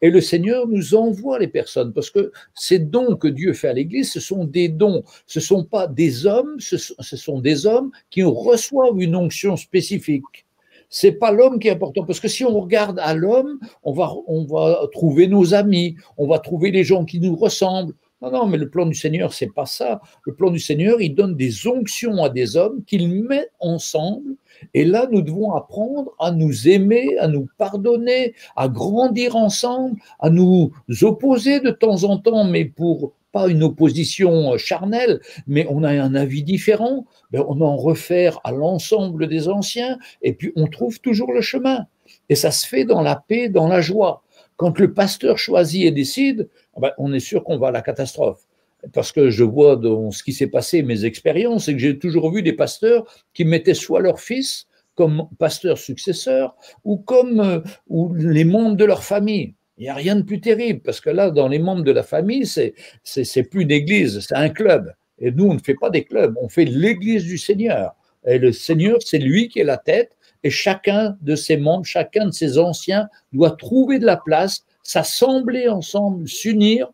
et le Seigneur nous envoie les personnes, parce que ces dons que Dieu fait à l'Église, ce sont des dons, ce ne sont pas des hommes, ce sont des hommes qui reçoivent une onction spécifique. C'est pas l'homme qui est important, parce que si on regarde à l'homme, on va trouver nos amis, on va trouver les gens qui nous ressemblent. Non, non, mais le plan du Seigneur, c'est pas ça. Le plan du Seigneur, il donne des onctions à des hommes qu'il met ensemble. Et là, nous devons apprendre à nous aimer, à nous pardonner, à grandir ensemble, à nous opposer de temps en temps, mais pour pas une opposition charnelle, mais on a un avis différent, ben on en réfère à l'ensemble des anciens, et puis on trouve toujours le chemin. Et ça se fait dans la paix, dans la joie. Quand le pasteur choisit et décide, ben on est sûr qu'on va à la catastrophe. Parce que je vois dans ce qui s'est passé, mes expériences, c'est que j'ai toujours vu des pasteurs qui mettaient soit leur fils comme pasteur successeur ou comme ou les membres de leur famille. Il n'y a rien de plus terrible, parce que là, dans les membres de la famille, c'est plus une église, c'est un club. Et nous, on ne fait pas des clubs, on fait l'église du Seigneur. Et le Seigneur, c'est lui qui est la tête, et chacun de ses membres, chacun de ses anciens doit trouver de la place, s'assembler ensemble, s'unir.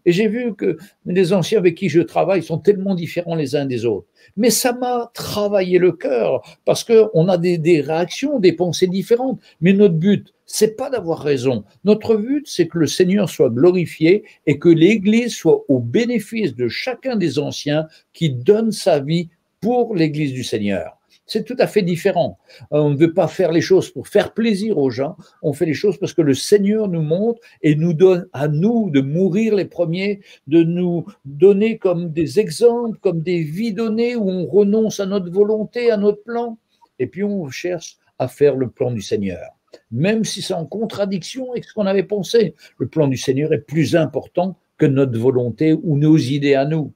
Et j'ai vu que les anciens avec qui je travaille sont tellement différents les uns des autres. Mais ça m'a travaillé le cœur, parce qu'on a des réactions, des pensées différentes. Mais notre but, c'est pas d'avoir raison. Notre but, c'est que le Seigneur soit glorifié et que l'Église soit au bénéfice de chacun des anciens qui donne sa vie pour l'Église du Seigneur. C'est tout à fait différent. On ne veut pas faire les choses pour faire plaisir aux gens, on fait les choses parce que le Seigneur nous montre et nous donne à nous de mourir les premiers, de nous donner comme des exemples, comme des vies données où on renonce à notre volonté, à notre plan, et puis on cherche à faire le plan du Seigneur. Même si c'est en contradiction avec ce qu'on avait pensé, le plan du Seigneur est plus important que notre volonté ou nos idées à nous.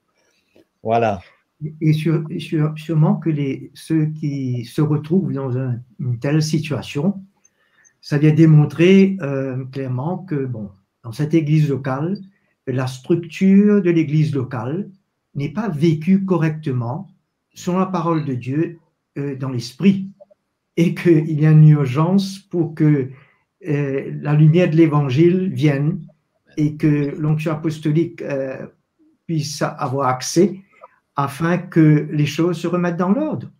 Voilà. Et sûrement que ceux qui se retrouvent dans une telle situation, ça vient démontrer clairement que, bon, dans cette église locale, la structure de l'église locale n'est pas vécue correctement selon la parole de Dieu dans l'esprit, et qu'il y a une urgence pour que la lumière de l'évangile vienne et que l'onction apostolique puisse avoir accès, afin que les choses se remettent dans l'ordre.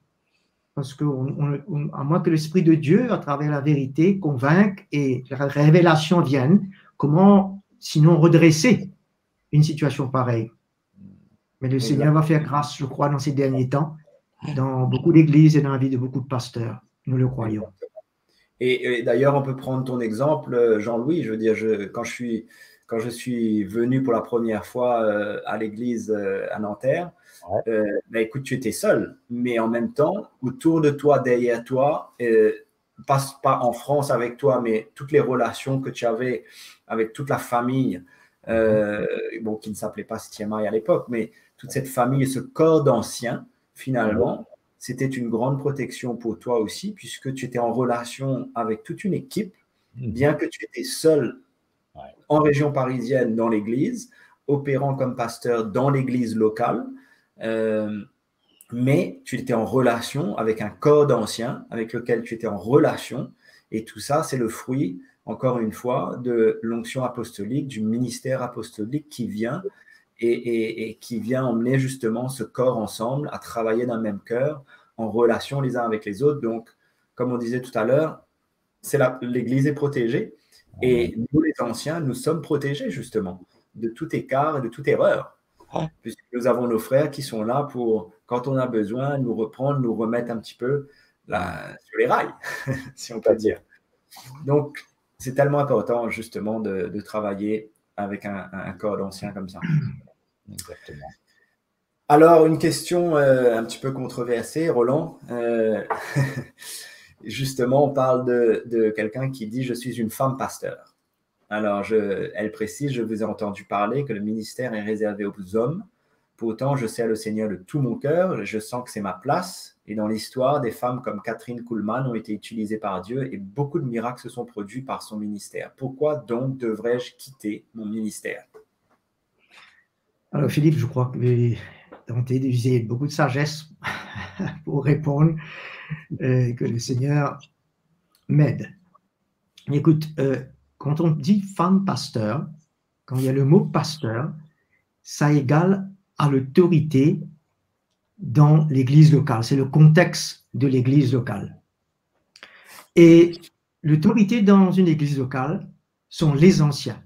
Parce qu'à moins que l'Esprit de Dieu, à travers la vérité, convainque et la révélation vienne, comment sinon redresser une situation pareille? Mais le Seigneur va faire grâce, je crois, dans ces derniers temps, dans beaucoup d'églises et dans la vie de beaucoup de pasteurs. Nous le croyons. Et d'ailleurs, on peut prendre ton exemple, Jean-Louis. Je veux dire, quand je suis venu pour la première fois à l'église à Nanterre, écoute, tu étais seul, mais en même temps, autour de toi, derrière toi, pas en France avec toi, mais toutes les relations que tu avais avec toute la famille, bon, qui ne s'appelait pas Stiemaï à l'époque, mais toute cette famille, ce corps d'anciens, finalement, c'était une grande protection pour toi aussi, puisque tu étais en relation avec toute une équipe, bien que tu étais seul en région parisienne dans l'église, opérant comme pasteur dans l'église locale. Mais tu étais en relation avec un corps d'anciens avec lequel tu étais en relation, et tout ça, c'est le fruit, encore une fois, de l'onction apostolique, du ministère apostolique qui vient et qui vient emmener justement ce corps ensemble à travailler d'un même cœur, en relation les uns avec les autres. Donc, comme on disait tout à l'heure, l'Église est protégée, et nous, les anciens, nous sommes protégés justement de tout écart et de toute erreur. Puisque nous avons nos frères qui sont là pour, quand on a besoin, nous reprendre, nous remettre un petit peu sur les rails, si on peut dire. Donc, c'est tellement important, justement, de travailler avec un corps d'anciens comme ça. Exactement. Alors, une question un petit peu controversée, Roland. Justement, on parle de quelqu'un qui dit « Je suis une femme pasteur ». Alors, elle précise, je vous ai entendu parler que le ministère est réservé aux hommes Pourtant, je sers le Seigneur de tout mon cœur, je sens que c'est ma place. Et dans l'histoire, des femmes comme Catherine Kuhlman ont été utilisées par Dieu et beaucoup de miracles se sont produits par son ministère. Pourquoi donc devrais-je quitter mon ministère? Alors Philippe, je crois que vous avez tenté d'user beaucoup de sagesse pour répondre, que le Seigneur m'aide. Écoute, quand on dit femme pasteur, quand il y a le mot pasteur, ça égale à l'autorité dans l'église locale. C'est le contexte de l'église locale. Et l'autorité dans une église locale sont les anciens.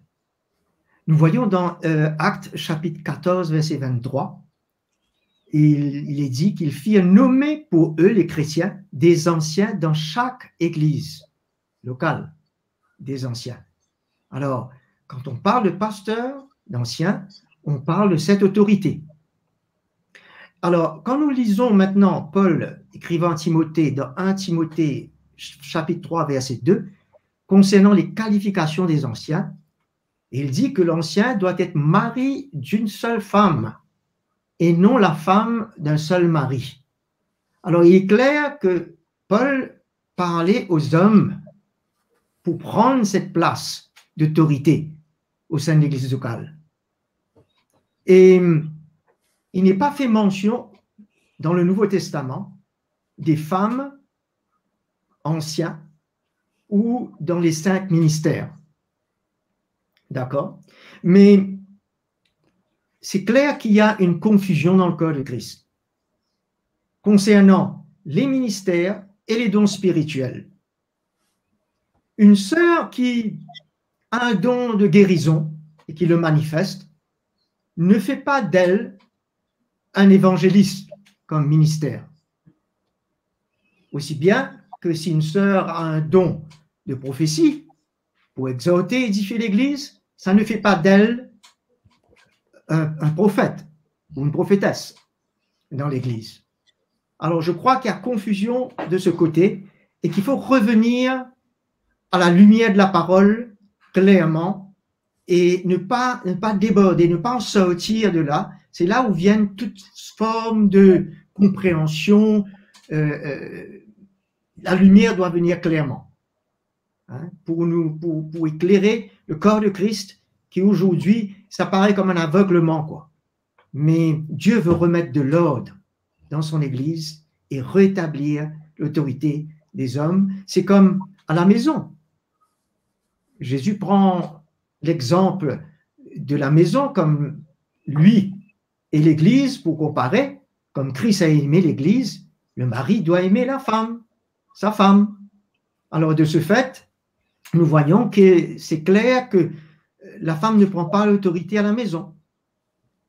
Nous voyons dans Actes chapitre 14, verset 23, il est dit qu'ils firent nommer pour eux, les chrétiens, des anciens dans chaque église locale, des anciens. Alors, quand on parle de pasteur, d'ancien, on parle de cette autorité. Alors, quand nous lisons maintenant Paul écrivant à Timothée dans 1 Timothée chapitre 3 verset 2, concernant les qualifications des anciens, il dit que l'ancien doit être mari d'une seule femme et non la femme d'un seul mari. Alors, il est clair que Paul parlait aux hommes pour prendre cette place d'autorité au sein de l'église locale. Et il n'est pas fait mention dans le Nouveau Testament des femmes anciennes ou dans les 5 ministères. D'accord? Mais c'est clair qu'il y a une confusion dans le corps de Christ concernant les ministères et les dons spirituels. Une sœur qui a un don de guérison et qui le manifeste ne fait pas d'elle un évangéliste comme ministère. Aussi bien que si une sœur a un don de prophétie pour exhorter, édifier l'Église, ça ne fait pas d'elle un prophète ou une prophétesse dans l'Église. Alors je crois qu'il y a confusion de ce côté et qu'il faut revenir à la lumière de la parole clairement et ne pas déborder, ne pas en sortir de là. C'est là où viennent toutes formes de compréhension. La lumière doit venir clairement, hein, pour éclairer le corps de Christ qui aujourd'hui, ça paraît comme un aveuglement, quoi. Mais Dieu veut remettre de l'ordre dans son Église et rétablir l'autorité des hommes. C'est comme à la maison. Jésus prend l'exemple de la maison comme lui et l'Église pour comparer. Comme Christ a aimé l'Église, le mari doit aimer la femme, sa femme. Alors de ce fait, nous voyons que c'est clair que la femme ne prend pas l'autorité à la maison.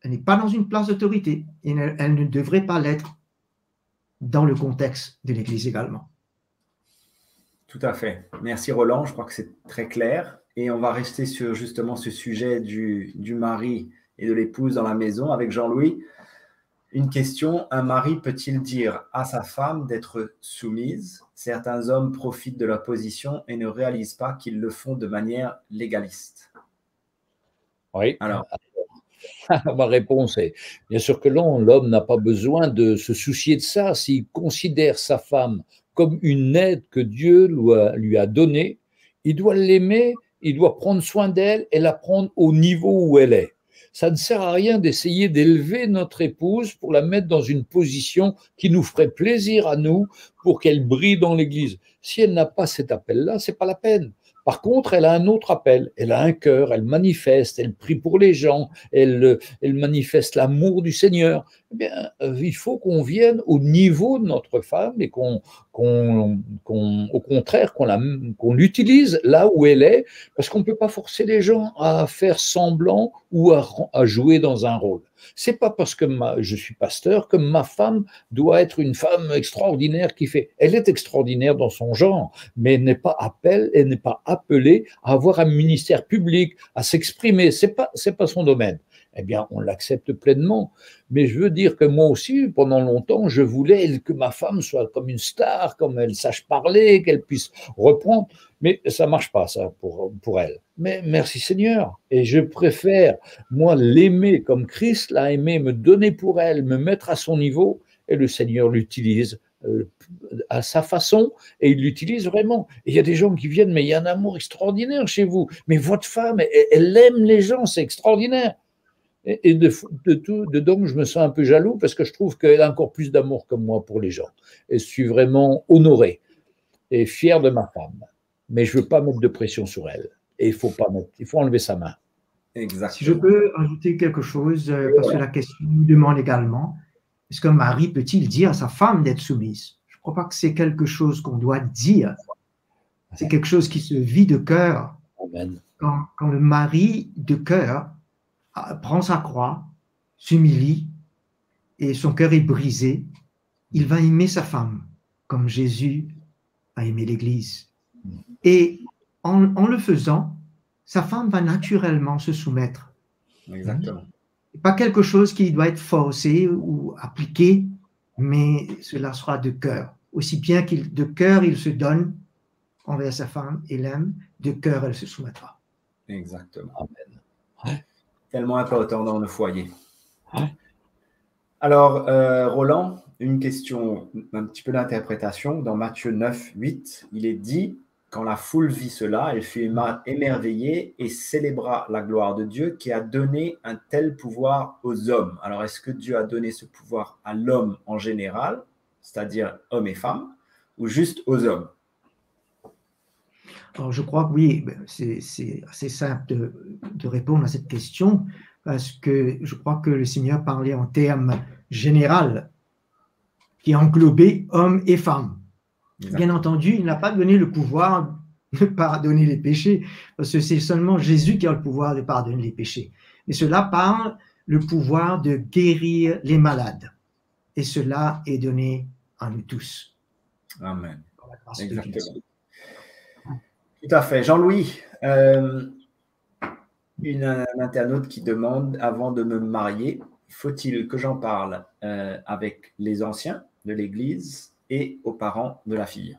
Elle n'est pas dans une place d'autorité et elle ne devrait pas l'être dans le contexte de l'Église également. Tout à fait. Merci Roland, je crois que c'est très clair. Et on va rester sur justement ce sujet du mari et de l'épouse dans la maison avec Jean-Louis. Une question, un mari peut-il dire à sa femme d'être soumise? Certains hommes profitent de leur position et ne réalisent pas qu'ils le font de manière légaliste. Oui. Alors, ma réponse est, bien sûr que non, l'homme n'a pas besoin de se soucier de ça. S'il considère sa femme comme une aide que Dieu lui a donnée, il doit l'aimer, il doit prendre soin d'elle et la prendre au niveau où elle est. Ça ne sert à rien d'essayer d'élever notre épouse pour la mettre dans une position qui nous ferait plaisir à nous pour qu'elle brille dans l'Église. Si elle n'a pas cet appel-là, c'est pas la peine. Par contre, elle a un autre appel, elle a un cœur, elle manifeste, elle prie pour les gens, elle manifeste l'amour du Seigneur. Eh bien, il faut qu'on vienne au niveau de notre femme et au contraire, qu'on l'utilise là où elle est, parce qu'on ne peut pas forcer les gens à faire semblant ou à jouer dans un rôle. C'est pas parce que je suis pasteur que ma femme doit être une femme extraordinaire qui fait. Elle est extraordinaire dans son genre, mais elle n'est pas appelée à avoir un ministère public, à s'exprimer. C'est pas son domaine. eh bien, on l'accepte pleinement. Mais je veux dire que moi aussi, pendant longtemps, je voulais que ma femme soit comme une star, comme elle sache parler, qu'elle puisse reprendre. Mais ça ne marche pas, ça, pour elle. Mais merci Seigneur. Et je préfère, moi, l'aimer comme Christ l'a aimé, me donner pour elle, me mettre à son niveau, et le Seigneur l'utilise à sa façon, et il l'utilise vraiment. Et il y a des gens qui viennent, mais il y a un amour extraordinaire chez vous. Mais votre femme, elle aime les gens, c'est extraordinaire. Et dedans, je me sens un peu jaloux parce que je trouve qu'elle a encore plus d'amour que moi pour les gens. Et je suis vraiment honoré et fier de ma femme. Mais je ne veux pas mettre de pression sur elle. Et il faut enlever sa main. Exactement. Si je peux ajouter quelque chose, parce que la question nous demande également, est-ce qu'un mari peut-il dire à sa femme d'être soumise? Je ne crois pas que c'est quelque chose qu'on doit dire. C'est quelque chose qui se vit de cœur. Amen. Quand le mari de cœur prend sa croix, s'humilie et son cœur est brisé, il va aimer sa femme comme Jésus a aimé l'Église. Et en le faisant, sa femme va naturellement se soumettre. Exactement. Pas quelque chose qui doit être forcé ou appliqué, mais cela sera de cœur. Aussi bien de cœur il se donne envers sa femme et l'aime, de cœur elle se soumettra. Exactement. Amen. Ouais. Tellement important dans le foyer. Ouais. Alors, Roland, une question, un petit peu d'interprétation. Dans Matthieu 9, 8, il est dit, quand la foule vit cela, elle fut émerveillée et célébra la gloire de Dieu qui a donné un tel pouvoir aux hommes. Alors, est-ce que Dieu a donné ce pouvoir à l'homme en général, c'est-à-dire hommes et femmes, ou juste aux hommes? Alors, je crois que oui, c'est assez simple de répondre à cette question parce que je crois que le Seigneur parlait en termes généraux qui englobaient hommes et femmes. Exactement. Bien entendu, il n'a pas donné le pouvoir de pardonner les péchés parce que c'est seulement Jésus qui a le pouvoir de pardonner les péchés. Mais cela parle le pouvoir de guérir les malades et cela est donné à nous tous. Amen. Exactement. Tout à fait. Jean-Louis, un internaute qui demande, avant de me marier, faut-il que j'en parle avec les anciens de l'Église et aux parents de la fille?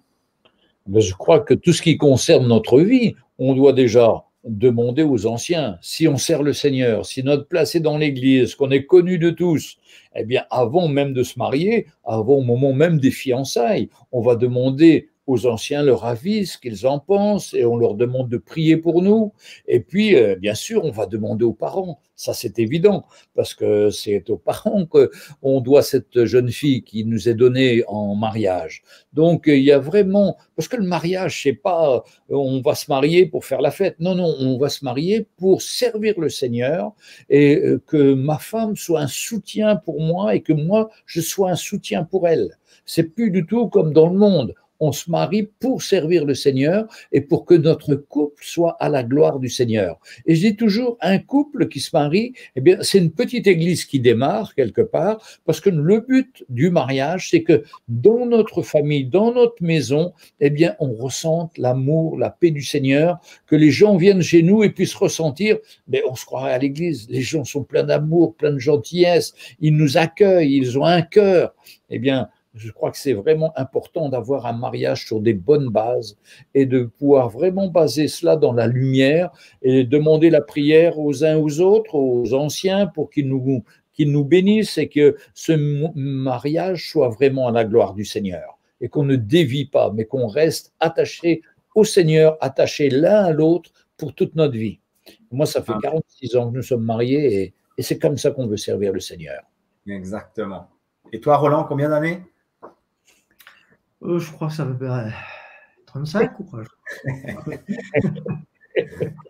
Mais je crois que tout ce qui concerne notre vie, on doit déjà demander aux anciens. Si on sert le Seigneur, si notre place est dans l'Église, qu'on est connu de tous, eh bien, avant même de se marier, avant au moment même des fiançailles, on va demander aux anciens leur avis, ce qu'ils en pensent, et on leur demande de prier pour nous. Et puis, bien sûr, on va demander aux parents. Ça, c'est évident, parce que c'est aux parents qu'on doit cette jeune fille qui nous est donnée en mariage. Donc, il y a vraiment... Parce que le mariage, c'est pas on va se marier pour faire la fête. Non, non, on va se marier pour servir le Seigneur et que ma femme soit un soutien pour moi et que moi, je sois un soutien pour elle. C'est plus du tout comme dans le monde. On se marie pour servir le Seigneur et pour que notre couple soit à la gloire du Seigneur. Et je dis toujours, un couple qui se marie, eh bien, c'est une petite église qui démarre quelque part, parce que le but du mariage, c'est que dans notre famille, dans notre maison, eh bien, on ressente l'amour, la paix du Seigneur, que les gens viennent chez nous et puissent ressentir, mais on se croirait à l'église, les gens sont pleins d'amour, pleins de gentillesse, ils nous accueillent, ils ont un cœur. Eh bien, je crois que c'est vraiment important d'avoir un mariage sur des bonnes bases et de pouvoir vraiment baser cela dans la lumière et demander la prière aux uns aux autres, aux anciens, pour qu'ils nous bénissent et que ce mariage soit vraiment à la gloire du Seigneur et qu'on ne dévie pas, mais qu'on reste attaché au Seigneur, attaché l'un à l'autre pour toute notre vie. Moi, ça fait 46 ans que nous sommes mariés et c'est comme ça qu'on veut servir le Seigneur. Exactement. Et toi, Roland, combien d'années? Je crois que ça veut dire 35 ou quoi?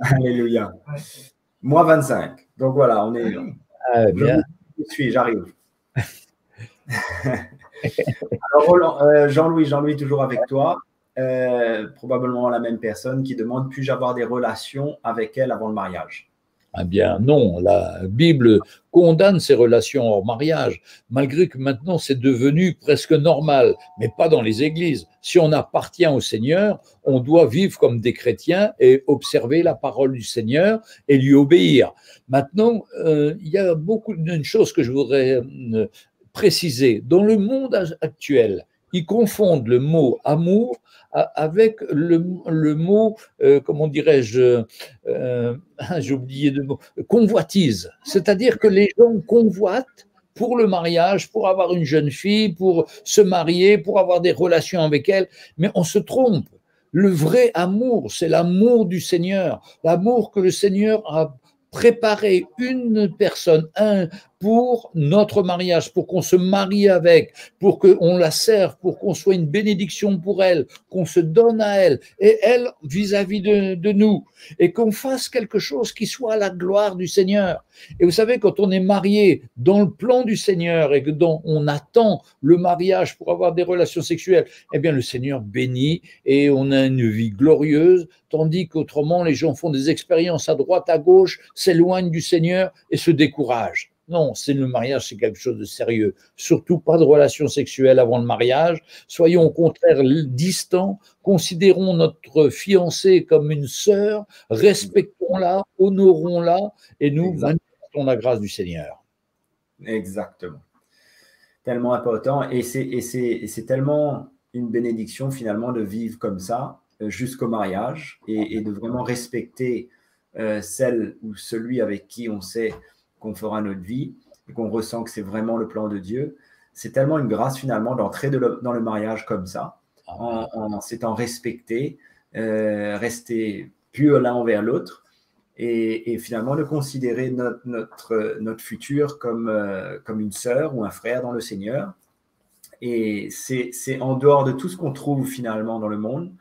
Alléluia. Ouais. Moi, 25. Donc voilà, on est. Bien. J'arrive. Alors, Jean-Louis, toujours avec toi. Probablement la même personne qui demande: puis-je avoir des relations avec elle avant le mariage? Eh bien non, la Bible condamne ces relations hors mariage, malgré que maintenant c'est devenu presque normal, mais pas dans les églises. Si on appartient au Seigneur, on doit vivre comme des chrétiens et observer la parole du Seigneur et lui obéir. Maintenant, il y a beaucoup de choses que je voudrais préciser. Dans le monde actuel, ils confondent le mot amour avec le mot, comment dirais-je, j'ai oublié de mot, convoitise. C'est-à-dire que les gens convoitent pour le mariage, pour avoir une jeune fille, pour se marier, pour avoir des relations avec elle, mais on se trompe. Le vrai amour, c'est l'amour du Seigneur, l'amour que le Seigneur a préparé une personne, pour notre mariage, pour qu'on se marie avec, pour qu'on la serve, pour qu'on soit une bénédiction pour elle, qu'on se donne à elle, et elle vis-à-vis de nous, et qu'on fasse quelque chose qui soit à la gloire du Seigneur. Et vous savez, quand on est marié dans le plan du Seigneur et que on attend le mariage pour avoir des relations sexuelles, eh bien le Seigneur bénit et on a une vie glorieuse, tandis qu'autrement les gens font des expériences à droite, à gauche, s'éloignent du Seigneur et se découragent. Non, c'est le mariage, c'est quelque chose de sérieux. Surtout pas de relations sexuelles avant le mariage. Soyons au contraire distants. Considérons notre fiancée comme une sœur. Respectons-la, honorons-la et nous manifestons la grâce du Seigneur. Exactement. Tellement important. Et c'est tellement une bénédiction finalement de vivre comme ça jusqu'au mariage et de vraiment respecter celle ou celui avec qui on sait qu'on fera notre vie et qu'on ressent que c'est vraiment le plan de Dieu. C'est tellement une grâce finalement d'entrer dans le mariage comme ça, en s'étant respecté, rester pur l'un envers l'autre et finalement de considérer notre futur comme une sœur ou un frère dans le Seigneur. Et c'est en dehors de tout ce qu'on trouve finalement dans le monde,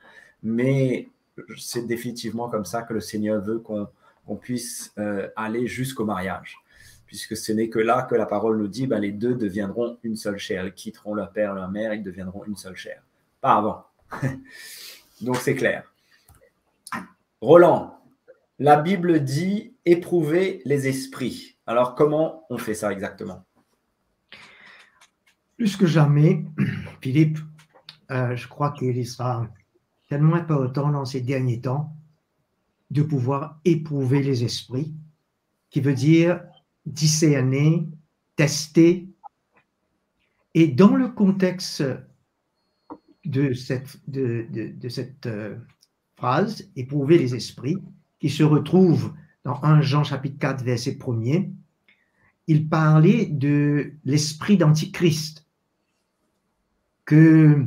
mais c'est définitivement comme ça que le Seigneur veut qu'on puisse aller jusqu'au mariage. Puisque ce n'est que là que la parole nous dit, ben, les deux deviendront une seule chair. Ils quitteront leur père, leur mère, ils deviendront une seule chair. Pas avant. Donc c'est clair. Roland, la Bible dit « éprouver les esprits ». Alors comment on fait ça exactement? Plus que jamais, Philippe, je crois qu'il sera tellement important dans ces derniers temps de pouvoir éprouver les esprits, qui veut dire discerner, tester. Et dans le contexte de cette phrase, éprouver les esprits, qui se retrouve dans 1 Jean chapitre 4, verset 1er, il parlait de l'esprit d'Antichrist, que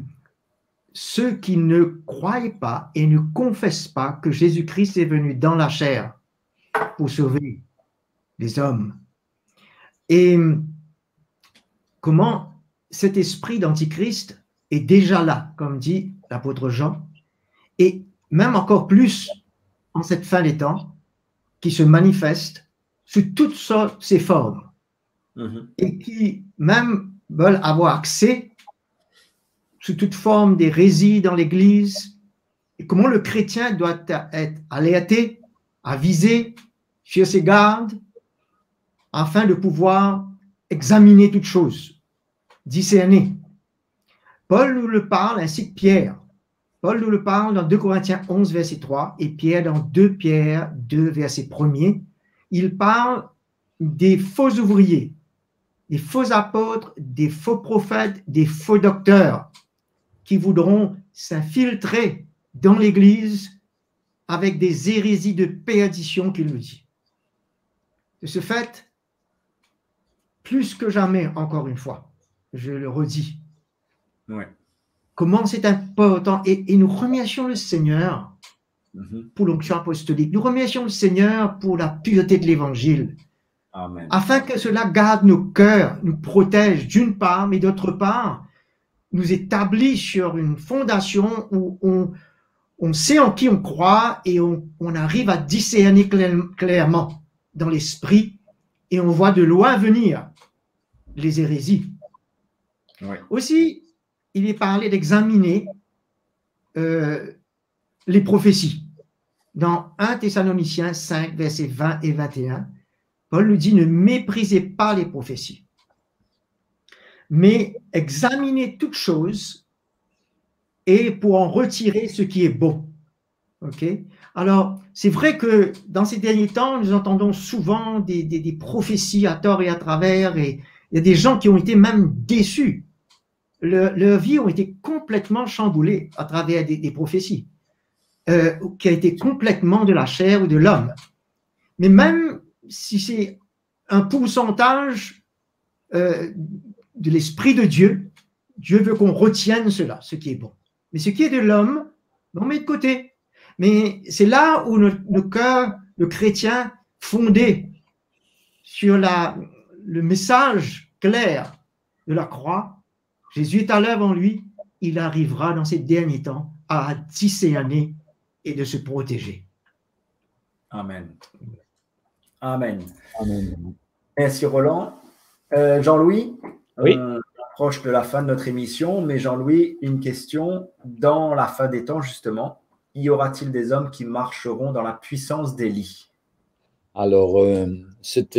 ceux qui ne croient pas et ne confessent pas que Jésus-Christ est venu dans la chair pour sauver les hommes. Et comment cet esprit d'Antichrist est déjà là, comme dit l'apôtre Jean, et même encore plus en cette fin des temps, qui se manifeste sous toutes ses formes, et qui même veulent avoir accès sous toute forme d'hérésie dans l'Église, et comment le chrétien doit être alerté, avisé, sur ses gardes, afin de pouvoir examiner toutes choses, discerner. Paul nous le parle, ainsi que Pierre. Paul nous le parle dans 2 Corinthiens 11, verset 3, et Pierre dans 2 Pierre 2, verset 1er. Il parle des faux ouvriers, des faux apôtres, des faux prophètes, des faux docteurs, qui voudront s'infiltrer dans l'Église avec des hérésies de perdition, qu'il nous dit. De ce fait, plus que jamais, encore une fois, je le redis, comment c'est important, et nous remercions le Seigneur pour l'onction apostolique, nous remercions le Seigneur pour la pureté de l'Évangile, afin que cela garde nos cœurs, nous protège d'une part, mais d'autre part, nous établit sur une fondation où on sait en qui on croit et on arrive à discerner clairement dans l'esprit et on voit de loin venir les hérésies. Aussi, il est parlé d'examiner les prophéties. Dans 1 Thessaloniciens 5, versets 20 et 21, Paul nous dit, ne méprisez pas les prophéties, mais examinez toutes choses et pour en retirer ce qui est bon. Ok. Alors, c'est vrai que dans ces derniers temps, nous entendons souvent des prophéties à tort et à travers, et il y a des gens qui ont été même déçus. Leur vie ont été complètement chamboulées à travers des prophéties, qui a été complètement de la chair ou de l'homme. Mais même si c'est un pourcentage de l'Esprit de Dieu, Dieu veut qu'on retienne cela, ce qui est bon. Mais ce qui est de l'homme, on met de côté. Mais c'est là où le cœur, le chrétien fondé sur le message clair de la croix, Jésus est à l'œuvre en lui, il arrivera dans ces derniers temps à discerner et de se protéger. Amen. Amen. Amen. Merci Roland. Jean-Louis, oui. On approche de la fin de notre émission, mais Jean-Louis, une question. Dans la fin des temps, justement, y aura-t-il des hommes qui marcheront dans la puissance d'Élie? Alors, c'est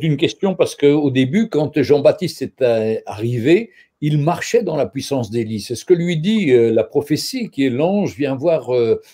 une question parce qu'au début, quand Jean-Baptiste est arrivé, il marchait dans la puissance d'Élie. C'est ce que lui dit la prophétie, qui est l'ange vient voir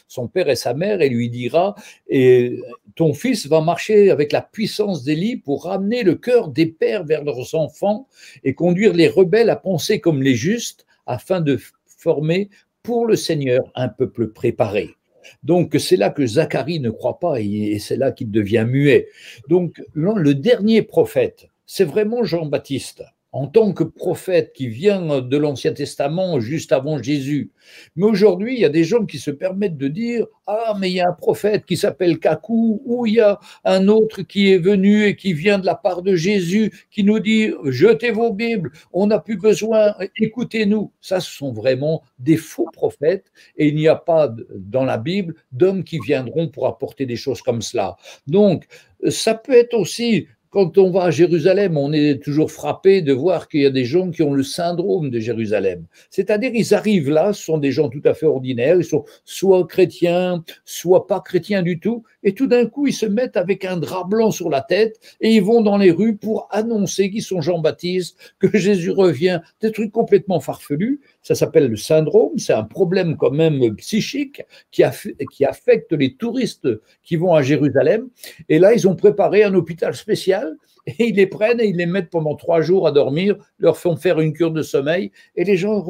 son père et sa mère et lui dira et ton fils va marcher avec la puissance d'Élie pour ramener le cœur des pères vers leurs enfants et conduire les rebelles à penser comme les justes afin de former pour le Seigneur un peuple préparé. Donc, c'est là que Zacharie ne croit pas et c'est là qu'il devient muet. Donc, le dernier prophète, c'est vraiment Jean-Baptiste, en tant que prophète qui vient de l'Ancien Testament juste avant Jésus. Mais aujourd'hui, il y a des gens qui se permettent de dire « Ah, mais il y a un prophète qui s'appelle Kakou, ou il y a un autre qui est venu et qui vient de la part de Jésus, qui nous dit « Jetez vos Bibles, on n'a plus besoin, écoutez-nous ». Ça, ce sont vraiment des faux prophètes et il n'y a pas dans la Bible d'hommes qui viendront pour apporter des choses comme cela. Donc, ça peut être aussi... Quand on va à Jérusalem, on est toujours frappé de voir qu'il y a des gens qui ont le syndrome de Jérusalem. C'est-à-dire, ils arrivent là, ce sont des gens tout à fait ordinaires, ils sont soit chrétiens, soit pas chrétiens du tout, et tout d'un coup, ils se mettent avec un drap blanc sur la tête et ils vont dans les rues pour annoncer qu'ils sont Jean-Baptiste, que Jésus revient, des trucs complètement farfelus. Ça s'appelle le syndrome, c'est un problème quand même psychique qui affecte les touristes qui vont à Jérusalem. Et là, ils ont préparé un hôpital spécial et ils les prennent et ils les mettent pendant 3 jours à dormir, leur font faire une cure de sommeil et les gens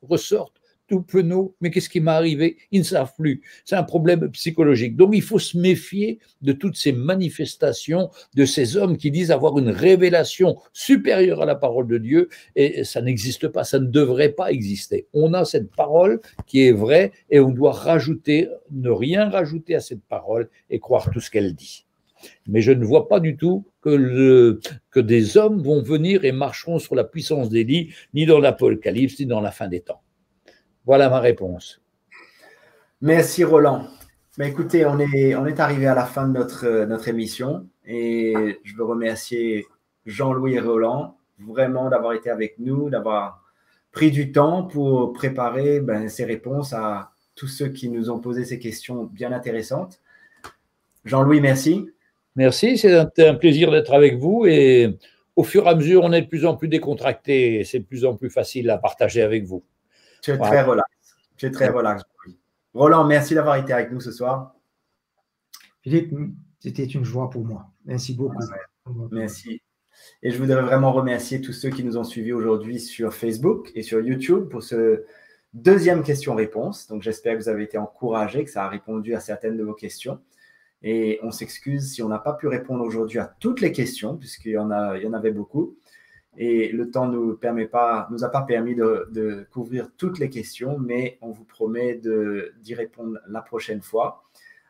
ressortent tout penauds. Mais qu'est-ce qui m'est arrivé? Ils ne savent plus. C'est un problème psychologique. Donc, il faut se méfier de toutes ces manifestations de ces hommes qui disent avoir une révélation supérieure à la parole de Dieu et ça n'existe pas, ça ne devrait pas exister. On a cette parole qui est vraie et on doit ne rien rajouter à cette parole et croire tout ce qu'elle dit. Mais je ne vois pas du tout que des hommes vont venir et marcheront sur la puissance d'Élie, ni dans l'Apocalypse, ni dans la fin des temps. Voilà ma réponse. Merci Roland. Mais écoutez, on est arrivé à la fin de notre émission et je veux remercier Jean-Louis et Roland vraiment d'avoir été avec nous, d'avoir pris du temps pour préparer ces réponses à tous ceux qui nous ont posé ces questions bien intéressantes. Jean-Louis, merci. Merci, c'est un plaisir d'être avec vous et au fur et à mesure, on est de plus en plus décontracté et c'est de plus en plus facile à partager avec vous. Tu es très relax. Tu es très relax. Roland, merci d'avoir été avec nous ce soir. Philippe, c'était une joie pour moi. Merci beaucoup. Merci. Et je voudrais vraiment remercier tous ceux qui nous ont suivis aujourd'hui sur Facebook et sur YouTube pour ce deuxième question-réponse. Donc, j'espère que vous avez été encouragés, que ça a répondu à certaines de vos questions. Et on s'excuse si on n'a pas pu répondre aujourd'hui à toutes les questions, puisqu'il y en avait beaucoup. Et le temps nous a pas permis de couvrir toutes les questions, mais on vous promet d'y répondre la prochaine fois.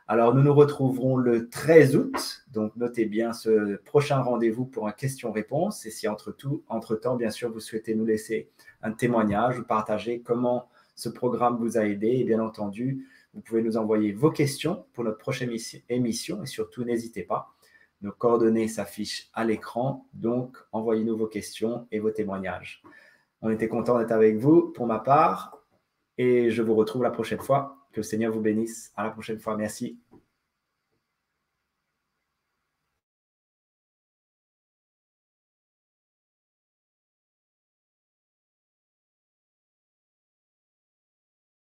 Alors, nous nous retrouverons le 13 août. Donc, notez bien ce prochain rendez-vous pour un question-réponse. Et si entre-temps, bien sûr, vous souhaitez nous laisser un témoignage ou partager comment ce programme vous a aidé, et bien entendu, vous pouvez nous envoyer vos questions pour notre prochaine émission. Et surtout, n'hésitez pas. Nos coordonnées s'affichent à l'écran, donc envoyez-nous vos questions et vos témoignages. On était content d'être avec vous pour ma part et je vous retrouve la prochaine fois. Que le Seigneur vous bénisse. À la prochaine fois. Merci.